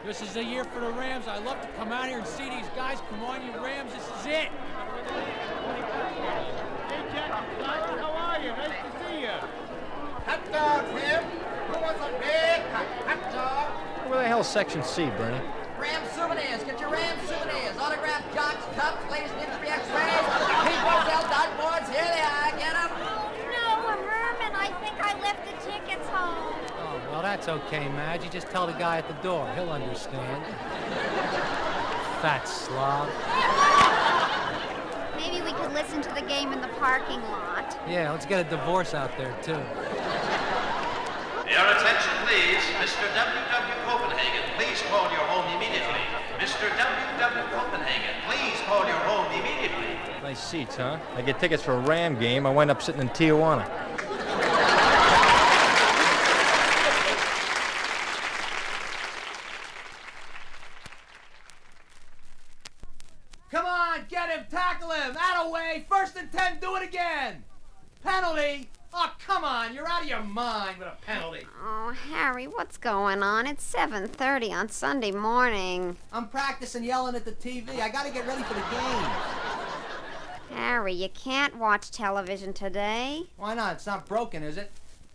This is the year for the Rams. I love to come out here and see these guys. Come on, you Rams, this is it. Hey, Jack, how are you? Nice to see you. Hot dogs, Tim. Who wants a big hot dog? Where the hell's Section C, Bernie? Ram souvenirs. Get your Ram souvenirs. Autographed jocks, cups, latest industry X-rays, people sell dartboards. Here they are. Get them. No, Herman, I think I left the tickets home. Oh, well, that's okay, Madge. You just tell the guy at the door. He'll understand. Fat slob. Maybe we could listen to the game in the parking lot. Yeah, let's get a divorce out there, too. Your attention, please. Mr. W.W. Copenhagen, please call your home immediately. Mr. W.W. Copenhagen, please call your home immediately. Nice seats, huh? I get tickets for a Ram game. I wind up sitting in Tijuana. Come on, get him, tackle him, Attaway, 1st and 10, do it again. Penalty. Oh, come on, you're out of your mind with a penalty. Oh, Harry, what's going on? It's 7:30 on Sunday morning. I'm practicing yelling at the TV. I gotta get ready for the game. Harry, you can't watch television today. Why not? It's not broken, is it?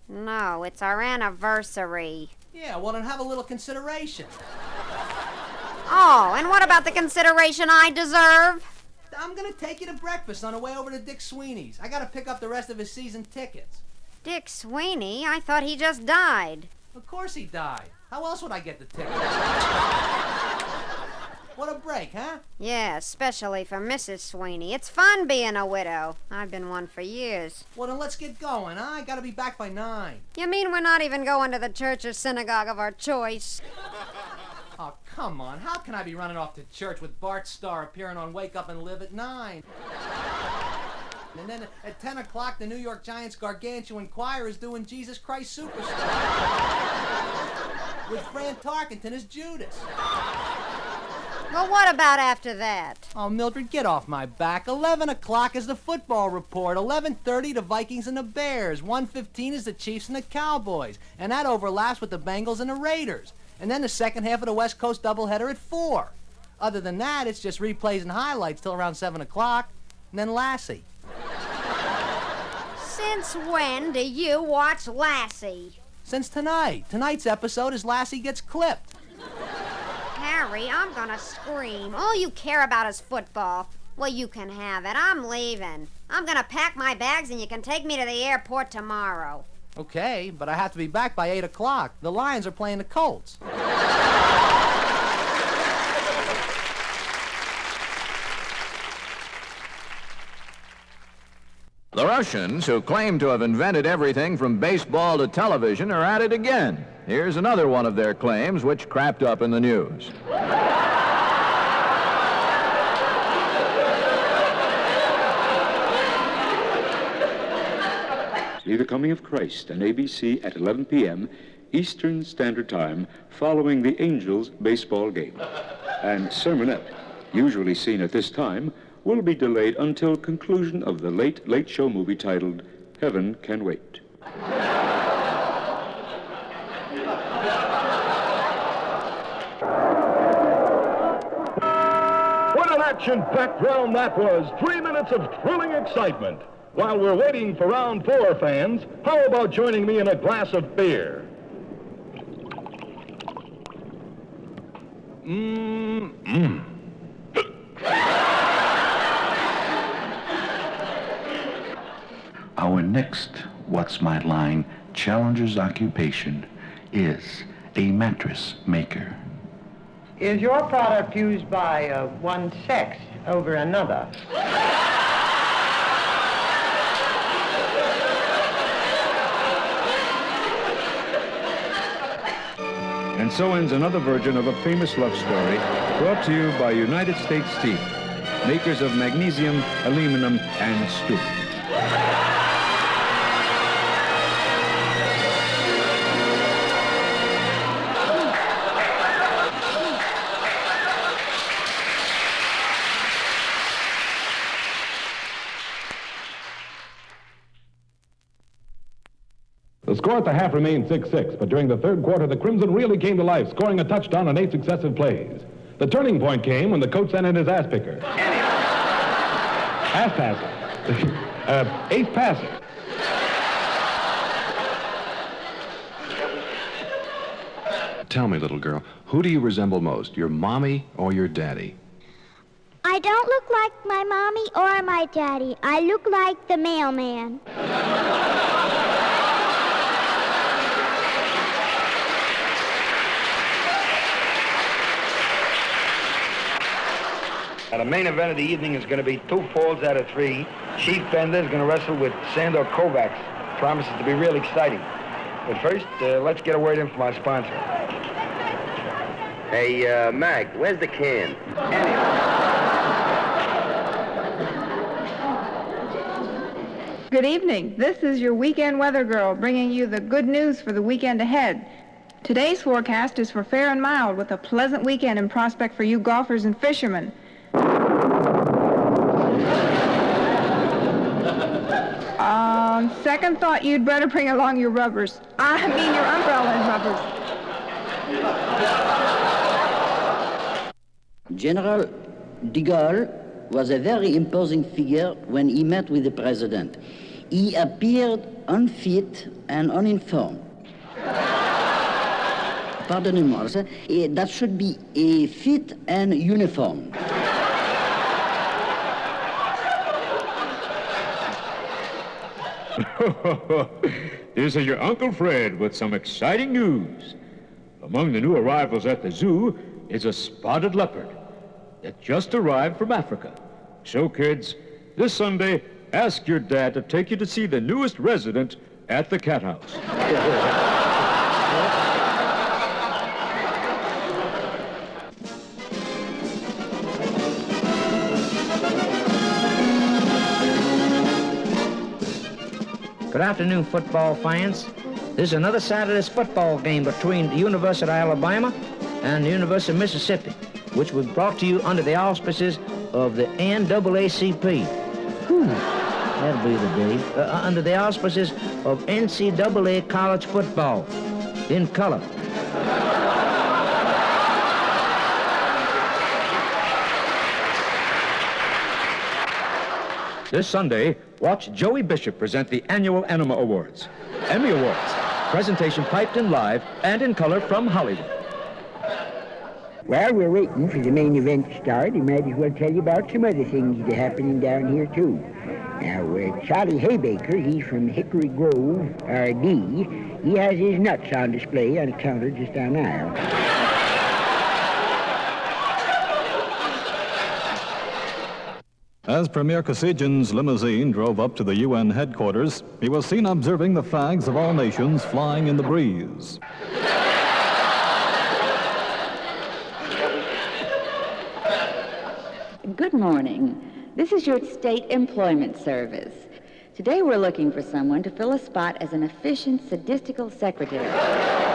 No, it's our anniversary. Yeah, well, then have a little consideration. Oh, and what about the consideration I deserve? I'm gonna take you to breakfast on the way over to Dick Sweeney's. I gotta pick up the rest of his season tickets. Dick Sweeney? I thought he just died. Of course he died. How else would I get the tickets? What a break, huh? Yeah, especially for Mrs. Sweeney. It's fun being a widow. I've been one for years. Well, then let's get going, huh? I gotta be back by 9. You mean we're not even going to the church or synagogue of our choice? Oh, come on. How can I be running off to church with Bart Starr appearing on Wake Up and Live at 9? And then at 10 o'clock, the New York Giants gargantuan choir is doing Jesus Christ Superstar. With Fran Tarkenton as Judas. Well, what about after that? Oh, Mildred, get off my back. 11 o'clock is the football report. 11:30, the Vikings and the Bears. 1:15 is the Chiefs and the Cowboys. And that overlaps with the Bengals and the Raiders. And then the second half of the West Coast doubleheader at 4. Other than that, it's just replays and highlights till around 7 o'clock. And then Lassie. Since when do you watch Lassie? Since tonight. Tonight's episode is Lassie Gets Clipped. Harry, I'm gonna scream. All you care about is football. Well, you can have it. I'm leaving. I'm gonna pack my bags and you can take me to the airport tomorrow. Okay, but I have to be back by 8 o'clock. The Lions are playing the Colts. The Russians, who claim to have invented everything from baseball to television, are at it again. Here's another one of their claims, which crapped up in the news. See The Coming of Christ on ABC at 11 p.m. Eastern Standard Time, following the Angels baseball game. And Sermonette, usually seen at this time, will be delayed until conclusion of the Late Show movie titled Heaven Can Wait. What an action-packed round that was. 3 minutes of thrilling excitement. While we're waiting for round 4, fans, how about joining me in a glass of beer? Our next What's My Line challenger's occupation is a mattress maker. Is your product used by one sex over another? And so ends another version of a famous love story brought to you by United States Steel, makers of magnesium, aluminum, and steel. The score score at the half remained 6-6, but during the third quarter, the Crimson really came to life, scoring a touchdown on 8 successive plays. The turning point came when the coach sent in his ass picker. Ass passer. Ace passer. Tell me, little girl, who do you resemble most, your mommy or your daddy? I don't look like my mommy or my daddy. I look like the mailman. Now, the main event of the evening is going to be 2 falls out of 3. Chief Bender is going to wrestle with Sandor Kovacs. Promises to be real exciting. But first, let's get a word in from our sponsor. Hey, Mac, where's the can? Good evening. This is your weekend weather girl bringing you the good news for the weekend ahead. Today's forecast is for fair and mild with a pleasant weekend in prospect for you golfers and fishermen. On second thought, you'd better bring along your rubbers. I mean your umbrella and rubbers. General de Gaulle was a very imposing figure when he met with the president. He appeared unfit and uninformed. Pardonnez-moi, sir. That should be a fit and uniform. This is your Uncle Fred with some exciting news. Among the new arrivals at the zoo is a spotted leopard that just arrived from Africa. So, kids, this Sunday, ask your dad to take you to see the newest resident at the cat house. Good afternoon, football fans. This is another Saturday's football game between the University of Alabama and the University of Mississippi, which was brought to you under the auspices of the NAACP. That'll be the day. Under the auspices of NCAA college football in color. This Sunday, watch Joey Bishop present the annual Anima Awards. Emmy Awards. Presentation piped in live and in color from Hollywood. While we're waiting for the main event to start, I might as well tell you about some other things that are happening down here, too. Now, Charlie Haybaker, he's from Hickory Grove, R.D. He has his nuts on display on a counter just down the aisle. As Premier Kosygin's limousine drove up to the UN headquarters, he was seen observing the flags of all nations flying in the breeze. Good morning. This is your State Employment Service. Today we're looking for someone to fill a spot as an efficient, sadistical secretary.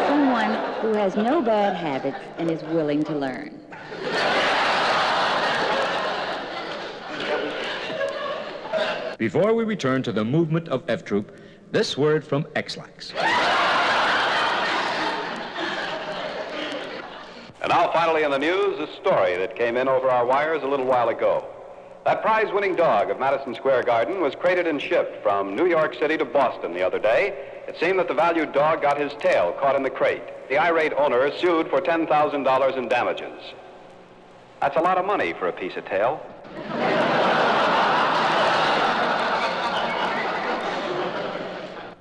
Someone who has no bad habits and is willing to learn. Before we return to the movement of F Troop, this word from X-Lax. And now finally in the news, a story that came in over our wires a little while ago. That prize-winning dog of Madison Square Garden was crated and shipped from New York City to Boston the other day. It seemed that the valued dog got his tail caught in the crate. The irate owner sued for $10,000 in damages. That's a lot of money for a piece of tail.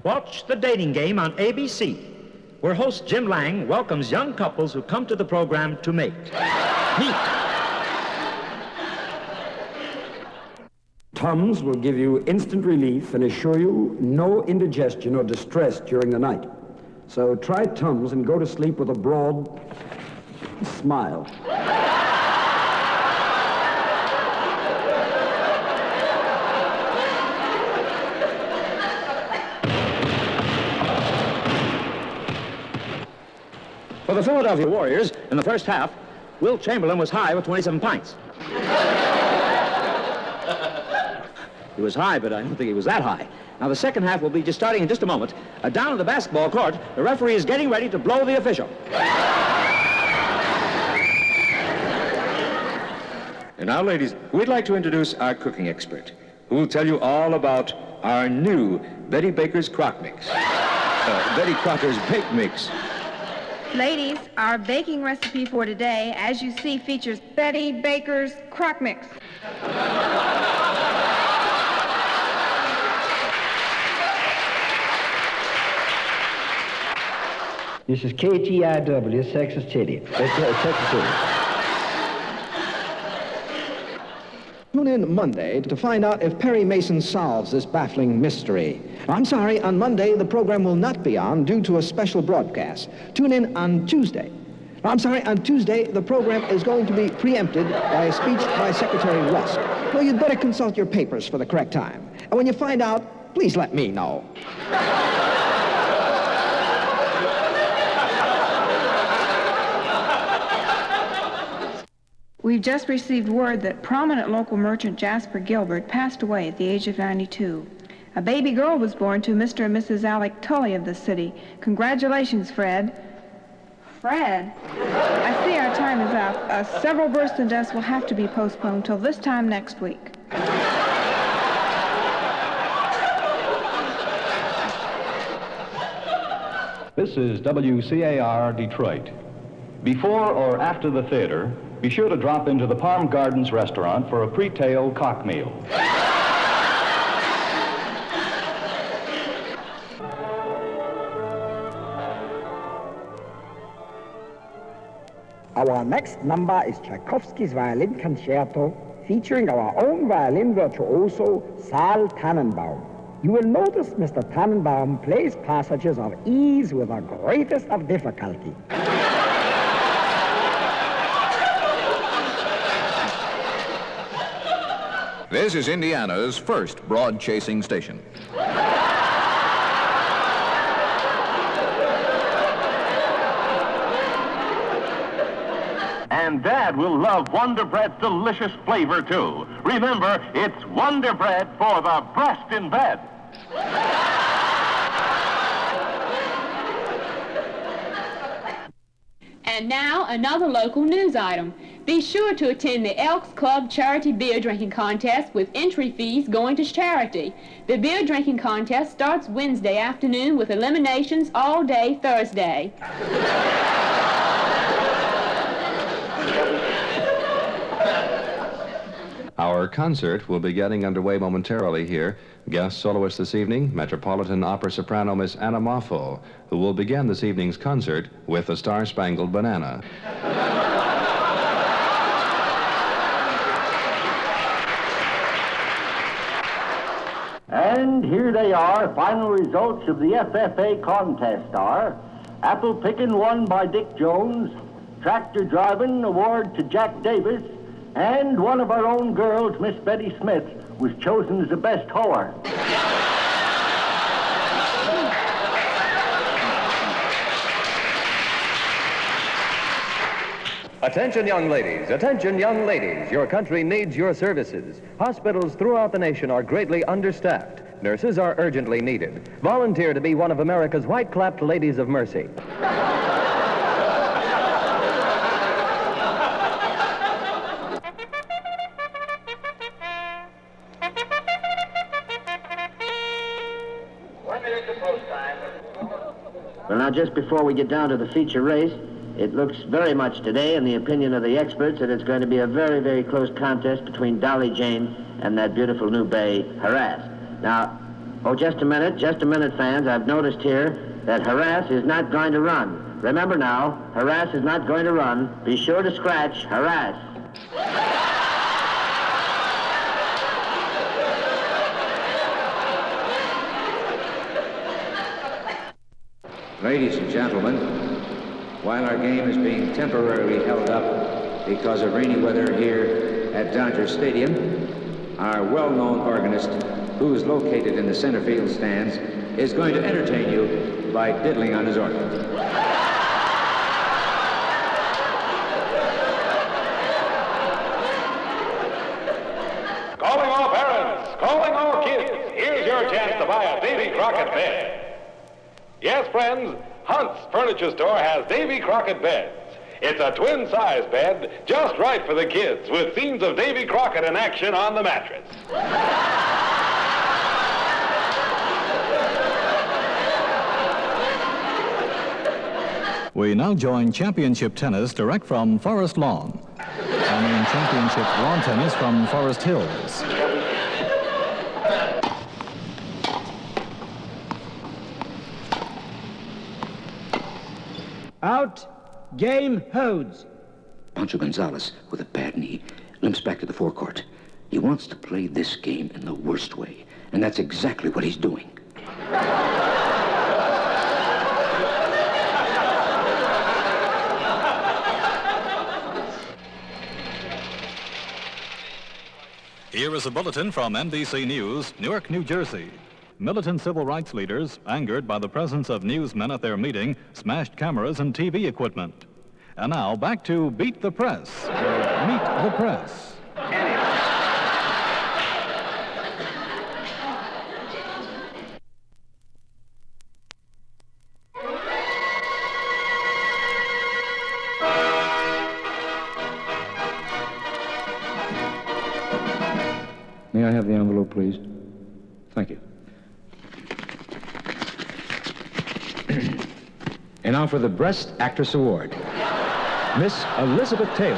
Watch The Dating Game on ABC, where host Jim Lang welcomes young couples who come to the program to mate. Meet. Tums will give you instant relief and assure you no indigestion or distress during the night. So try Tums and go to sleep with a broad smile. For the Philadelphia Warriors, in the first half, Will Chamberlain was high with 27 pints. He was high, but I don't think he was that high. Now, the second half will be just starting in just a moment. Down at the basketball court, the referee is getting ready to blow the official. And now, ladies, we'd like to introduce our cooking expert, who will tell you all about our new Betty Baker's Crock Mix. Betty Crocker's Bake Mix. Ladies, our baking recipe for today, as you see, features Betty Baker's Crock Mix. This is KTIW, Texas City. Texas City. Tune in Monday to find out if Perry Mason solves this baffling mystery. I'm sorry, on Monday the program will not be on due to a special broadcast. Tune in on Tuesday. I'm sorry, on Tuesday the program is going to be preempted by a speech by Secretary Rusk. Well, you'd better consult your papers for the correct time. And when you find out, please let me know. We've just received word that prominent local merchant Jasper Gilbert passed away at the age of 92. A baby girl was born to Mr. and Mrs. Alec Tully of the city. Congratulations, Fred. Fred? I see our time is up. Several births and deaths will have to be postponed till this time next week. This is WCAR Detroit. Before or after the theater, be sure to drop into the Palm Gardens restaurant for a pre-tailed cock meal. Our next number is Tchaikovsky's Violin Concerto, featuring our own violin virtuoso, Saal Tannenbaum. You will notice Mr. Tannenbaum plays passages of ease with the greatest of difficulty. This is Indiana's first broad-chasing station. And Dad will love Wonder Bread's delicious flavor, too. Remember, it's Wonder Bread for the breast in bed. And now, another local news item. Be sure to attend the Elks Club Charity Beer Drinking Contest with entry fees going to charity. The beer drinking contest starts Wednesday afternoon with eliminations all day Thursday. Our concert will be getting underway momentarily here. Guest soloist this evening, Metropolitan Opera soprano Miss Anna Moffo, who will begin this evening's concert with the Star-Spangled Banana. And here they are, final results of the FFA contest are: apple picking won by Dick Jones, tractor driving award to Jack Davis, and one of our own girls, Miss Betty Smith, was chosen as the best hoer. Attention, young ladies. Attention, young ladies. Your country needs your services. Hospitals throughout the nation are greatly understaffed. Nurses are urgently needed. Volunteer to be one of America's white-clapped ladies of mercy. Well, now, just before we get down to the feature race, it looks very much today, in the opinion of the experts, that it's going to be a very, very close contest between Dolly Jane and that beautiful new bay, Harass. Now, just a minute, fans. I've noticed here that Harass is not going to run. Remember now, Harass is not going to run. Be sure to scratch Harass. Ladies and gentlemen, while our game is being temporarily held up because of rainy weather here at Dodger Stadium, our well-known organist, who is located in the center field stands, is going to entertain you by diddling on his organ. Calling all parents, calling all kids, here's your chance to buy a Davy Crockett beds. Yes, friends, Hunt's Furniture Store has Davy Crockett beds. It's a twin-size bed just right for the kids with scenes of Davy Crockett in action on the mattress. We now join championship tennis direct from Forest Lawn. And championship lawn tennis from Forest Hills. Out. Game holds. Pancho Gonzalez, with a bad knee, limps back to the forecourt. He wants to play this game in the worst way, and that's exactly what he's doing. Here is a bulletin from NBC News, Newark, New Jersey. Militant civil rights leaders, angered by the presence of newsmen at their meeting, smashed cameras and TV equipment. And now, back to Beat the Press, or Meet the Press. May I have the envelope, please? Thank you. And now for the Best Actress Award, Miss Elizabeth Taylor.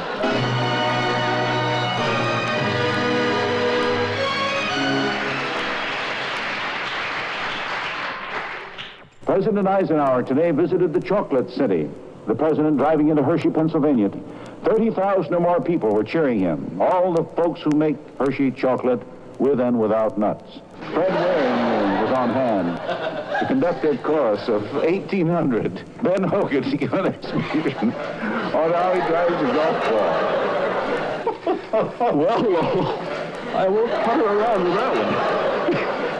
President Eisenhower today visited the Chocolate City. The president driving into Hershey, Pennsylvania. 30,000 or more people were cheering him. All the folks who make Hershey chocolate with and without nuts. Fred Waring was on hand to conduct a chorus of 1,800. Ben Hogan to give an exposition on how he drives a golf ball. Well, I won't putter around with that one.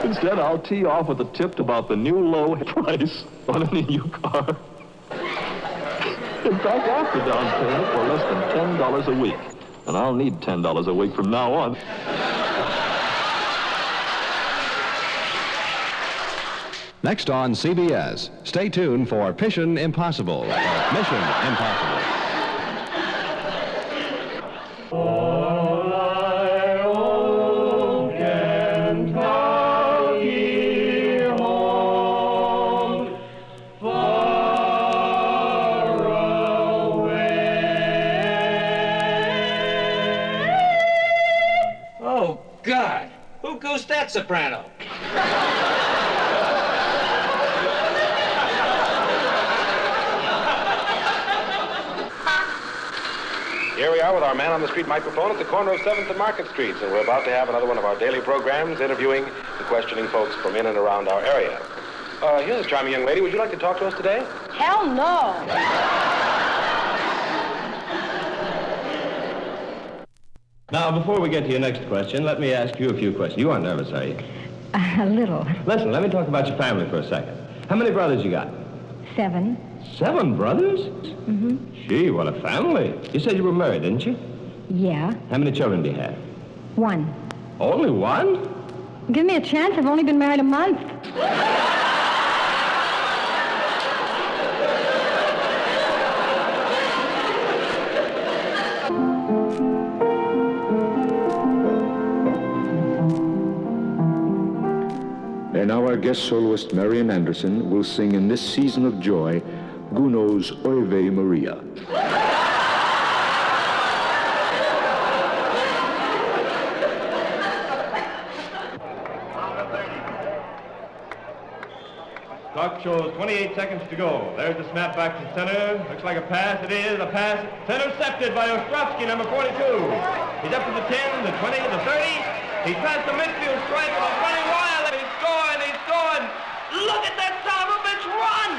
Instead, I'll tee off with a tip about the new low price on any new car. In fact, after down payment, for less than $10 a week. And I'll need $10 a week from now on. Next on CBS, stay tuned for Mission Impossible. Mission Impossible. Oh, God. Who goes that soprano? Here we are with our man-on-the-street microphone at the corner of 7th and Market Streets, and we're about to have another one of our daily programs interviewing and questioning folks from in and around our area. Here's a charming young lady. Would you like to talk to us today? Hell no. Now, before we get to your next question, let me ask you a few questions. You aren't nervous, are you? A little. Listen, let me talk about your family for a second. How many brothers you got? 7. 7 brothers? Mm-hmm. Gee, what a family. You said you were married, didn't you? Yeah. How many children do you have? 1. Only 1? Give me a chance. I've only been married a month. And now our guest soloist, Marian Anderson, will sing in this season of joy, Gounod's Oive Maria. Clock shows 28 seconds to go. There's the snap back to center. Looks like a pass. It is a pass. It's intercepted by Ostrowski, number 42. He's up to the 10, the 20, the 30. He passed the midfield stripe and he's running wild. He's scoring. He's scoring. Look at that son of a bitch run!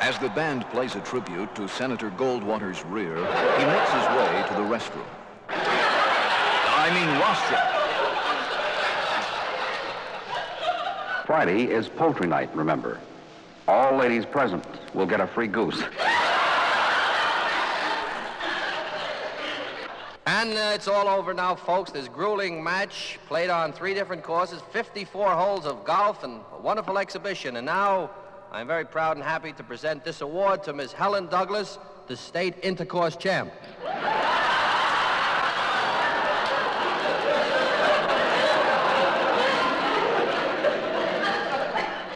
As the band plays a tribute to Senator Goldwater's rear, he makes his way to the restroom. I mean lost you. Friday is poultry night, remember. All ladies present will get a free goose. And it's all over now, folks. This grueling match played on 3 different courses, 54 holes of golf, and a wonderful exhibition. And now I'm very proud and happy to present this award to Miss Helen Douglas, the state intercourse champ.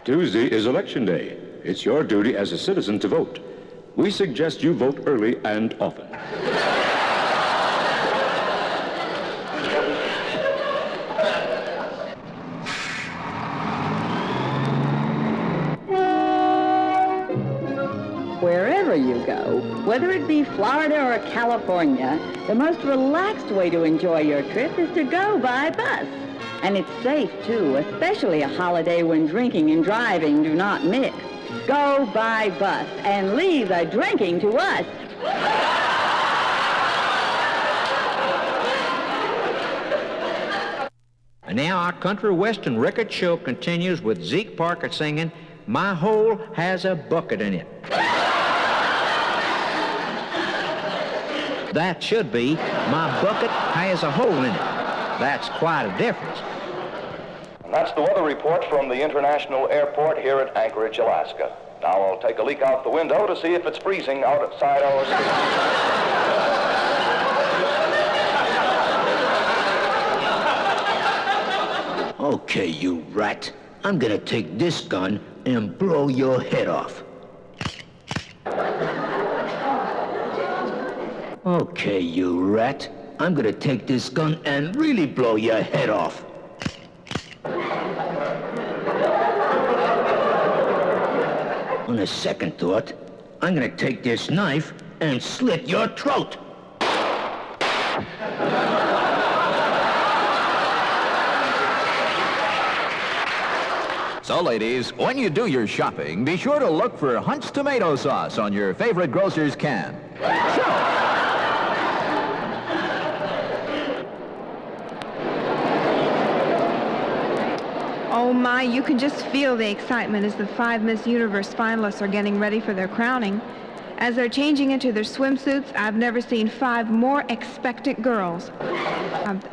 Tuesday is Election Day. It's your duty as a citizen to vote. We suggest you vote early and often. Wherever you go, whether it be Florida or California, the most relaxed way to enjoy your trip is to go by bus. And it's safe, too, especially a holiday when drinking and driving do not mix. Go by bus and leave the drinking to us. And now our country western record show continues with Zeke Parker singing, "My Hole Has a Bucket in It." That should be, "My bucket has a hole in it." That's quite a difference. And that's the weather report from the International Airport here at Anchorage, Alaska. Now I'll take a leak out the window to see if it's freezing outside our studio. Okay, you rat. I'm gonna take this gun and blow your head off. Okay, you rat. I'm gonna take this gun and really blow your head off. On a second thought, I'm gonna take this knife and slit your throat. So, ladies, when you do your shopping, be sure to look for Hunt's tomato sauce on your favorite grocer's can. Oh my, you can just feel the excitement as the 5 Miss Universe finalists are getting ready for their crowning. As they're changing into their swimsuits, I've never seen 5 more expectant girls.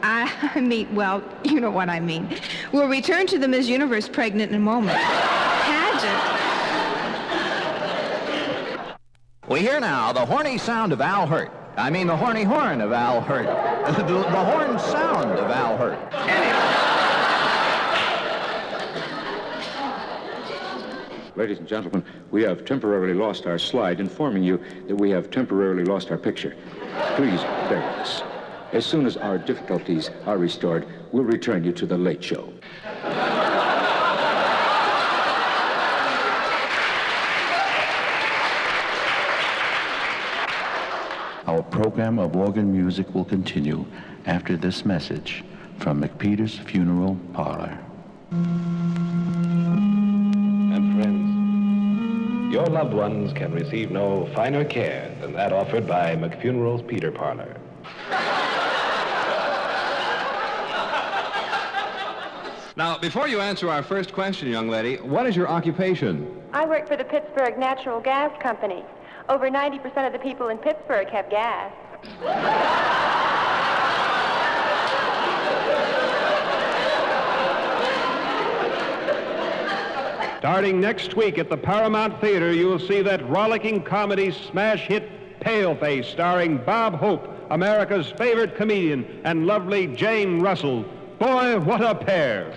I mean, well, you know what I mean. We'll return to the Miss Universe pregnant in a moment. Pageant. We hear now the horny sound of Al Hurt. I mean the horny horn of Al Hurt. the horn sound of Al Hurt. Ladies and gentlemen, we have temporarily lost our slide informing you that we have temporarily lost our picture. Please bear with us. As soon as our difficulties are restored, we'll return you to the Late Show. Our program of organ music will continue after this message from McPeter's Funeral Parlor. Your loved ones can receive no finer care than that offered by McFuneral's Peter Parlor. Now, before you answer our first question, young lady, what is your occupation? I work for the Pittsburgh Natural Gas Company. Over 90% of the people in Pittsburgh have gas. Starting next week at the Paramount Theater, you'll see that rollicking comedy smash hit Paleface, starring Bob Hope, America's favorite comedian, and lovely Jane Russell. Boy, what a pair!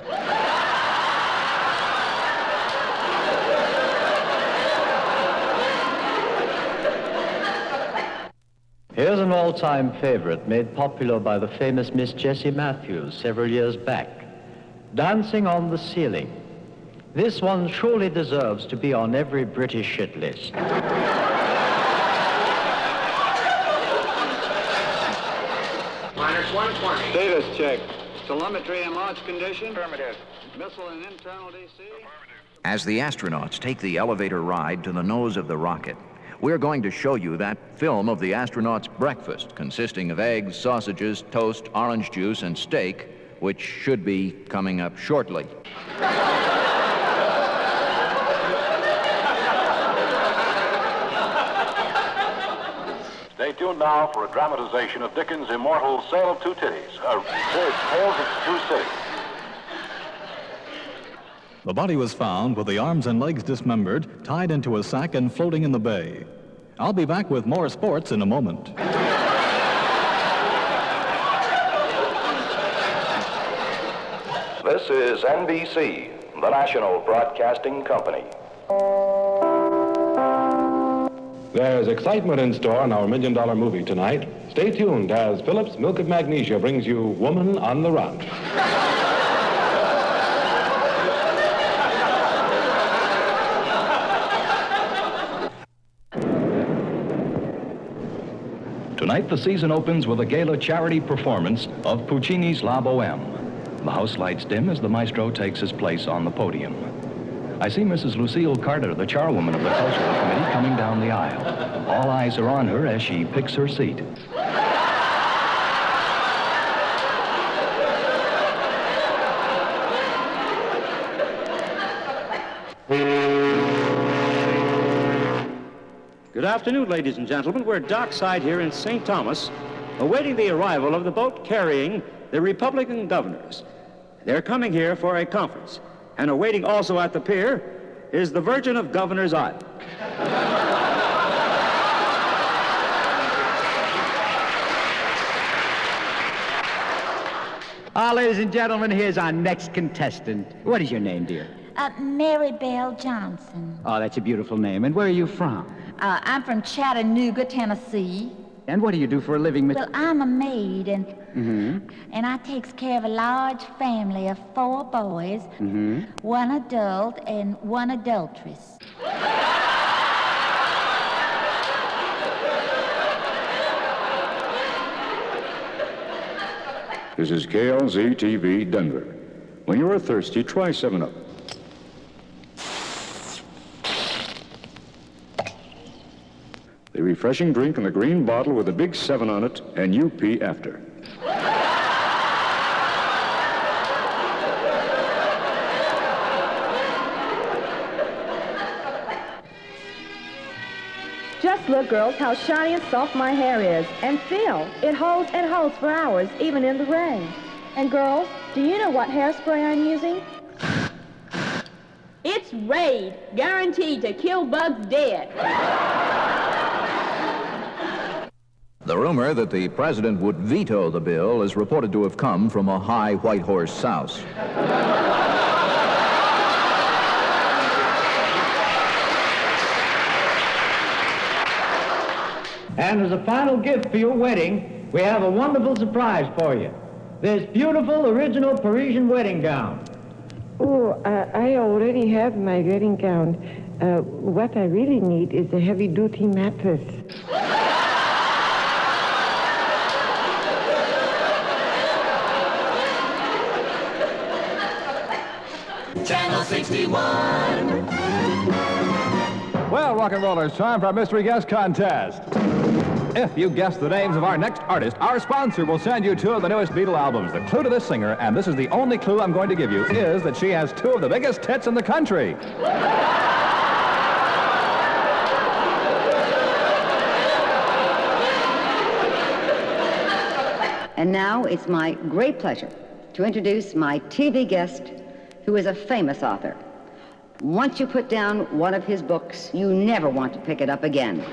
Here's an all-time favorite made popular by the famous Miss Jessie Matthews several years back. Dancing on the Ceiling. This one surely deserves to be on every British hit list. Minus 120. Status check. Telemetry in launch condition. Affirmative. Missile in internal DC. As the astronauts take the elevator ride to the nose of the rocket, we're going to show you that film of the astronaut's breakfast, consisting of eggs, sausages, toast, orange juice, and steak, which should be coming up shortly. Stay tuned now for a dramatization of Dickens' immortal Sale of Two Titties, Tales of Two Cities. The body was found with the arms and legs dismembered, tied into a sack and floating in the bay. I'll be back with more sports in a moment. This is NBC, the national broadcasting company. There's excitement in store on our $1 Million movie tonight. Stay tuned as Phillips Milk of Magnesia brings you Woman on the Run. Tonight, the season opens with a gala charity performance of Puccini's La Bohème. The house lights dim as the maestro takes his place on the podium. I see Mrs. Lucille Carter, the charwoman of the Cultural Committee, coming down the aisle. All eyes are on her as she picks her seat. Good afternoon, ladies and gentlemen. We're dockside here in St. Thomas, awaiting the arrival of the boat carrying the Republican governors. They're coming here for a conference, and awaiting also at the pier is the Virgin of Governors Island. Ladies and gentlemen, here's our next contestant. What is your name, dear? Mary Bell Johnson. Oh, that's a beautiful name. And where are you from? I'm from Chattanooga, Tennessee. And what do you do for a living, Miss? Well, I'm a maid, and I takes care of a large family of 4 boys, one adult and one adulteress. This is KLZ-TV, Denver. When you're thirsty, try 7-Up. The refreshing drink in the green bottle with a big 7 on it, and you pee after. Just look, girls, how shiny and soft my hair is. And feel, it holds and holds for hours, even in the rain. And girls, do you know what hairspray I'm using? It's Raid, guaranteed to kill bugs dead. The rumor that the president would veto the bill is reported to have come from a high white horse souse. And as a final gift for your wedding, we have a wonderful surprise for you. This beautiful original Parisian wedding gown. Oh, I already have my wedding gown. What I really need is a heavy-duty mattress. Channel 61. Well, rock and rollers, time for our mystery guest contest. If you guess the names of our next artist, our sponsor will send you 2 of the newest Beatle albums. The clue to this singer, and this is the only clue I'm going to give you, is that she has 2 of the biggest hits in the country. And now it's my great pleasure to introduce my TV guest, who is a famous author. Once you put down one of his books, you never want to pick it up again.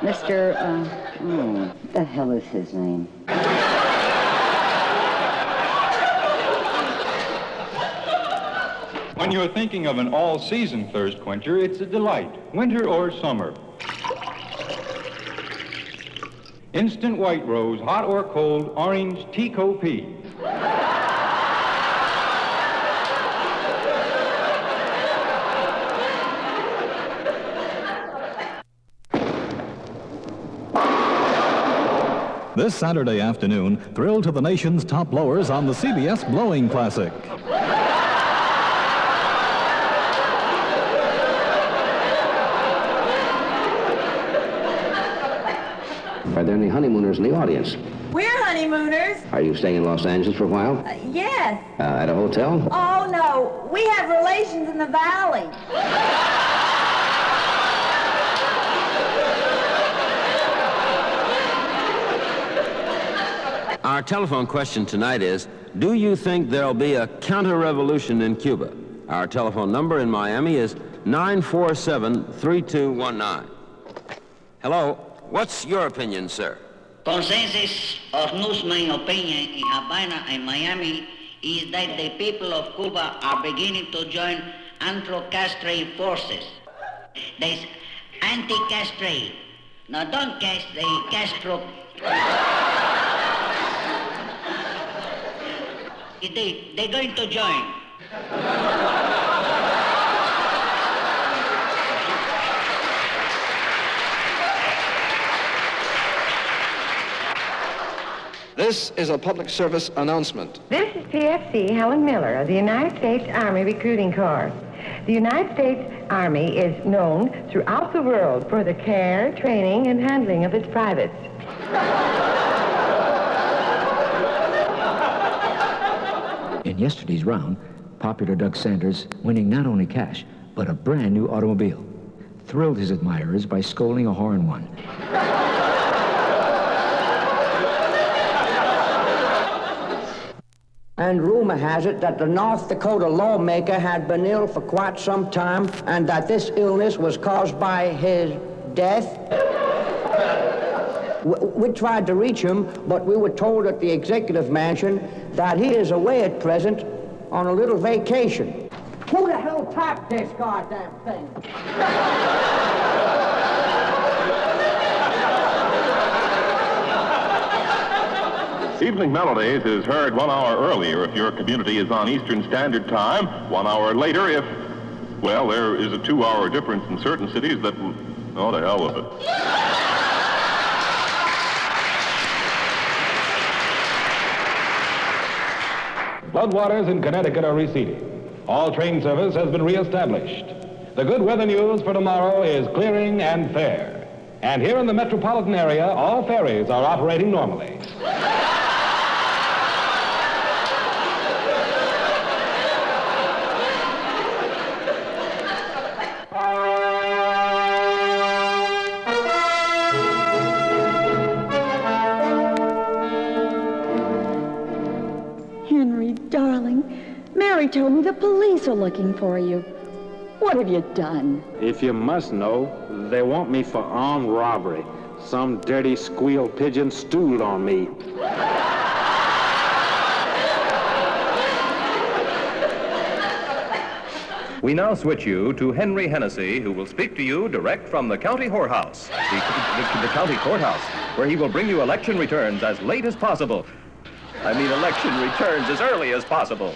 What the hell is his name? When you're thinking of an all-season thirst quencher, it's a delight, winter or summer. Instant White Rose, hot or cold, orange Tico P. This Saturday afternoon, thrill to the nation's top blowers on the CBS Blowing Classic. Are there any honeymooners in the audience? We're honeymooners. Are you staying in Los Angeles for a while? Yes. At a hotel? Oh, no. We have relations in the valley. Our telephone question tonight is, do you think there'll be a counter-revolution in Cuba? Our telephone number in Miami is 947-3219. Hello, what's your opinion, sir? Consensus of newsmen opinion in Havana and Miami is that the people of Cuba are beginning to join anti-castrate forces. There's anti-castrate. Now don't cast the Castro. They're going to join. This is a public service announcement. This is PFC Helen Miller of the United States Army Recruiting Corps. The United States Army is known throughout the world for the care, training, and handling of its privates. In yesterday's round, popular Doug Sanders, winning not only cash, but a brand new automobile, thrilled his admirers by scolding a horn one. And rumor has it that the North Dakota lawmaker had been ill for quite some time and that this illness was caused by his death. We tried to reach him, but we were told at the executive mansion that he is away at present on a little vacation. Who the hell tapped this goddamn thing? Evening Melodies is heard 1 hour earlier if your community is on Eastern Standard Time, 1 hour later if, well, there is a 2-hour difference in certain cities that, oh, the hell with it. Floodwaters in Connecticut are receding. All train service has been reestablished. The good weather news for tomorrow is clearing and fair. And here in the metropolitan area, all ferries are operating normally. Henry, darling, Mary told me the police are looking for you. What have you done? If you must know, they want me for armed robbery. Some dirty squeal pigeon stooled on me. We now switch you to Henry Hennessy, who will speak to you direct from the county whorehouse, the county courthouse, where he will bring you election returns as late as possible. I mean election returns as early as possible.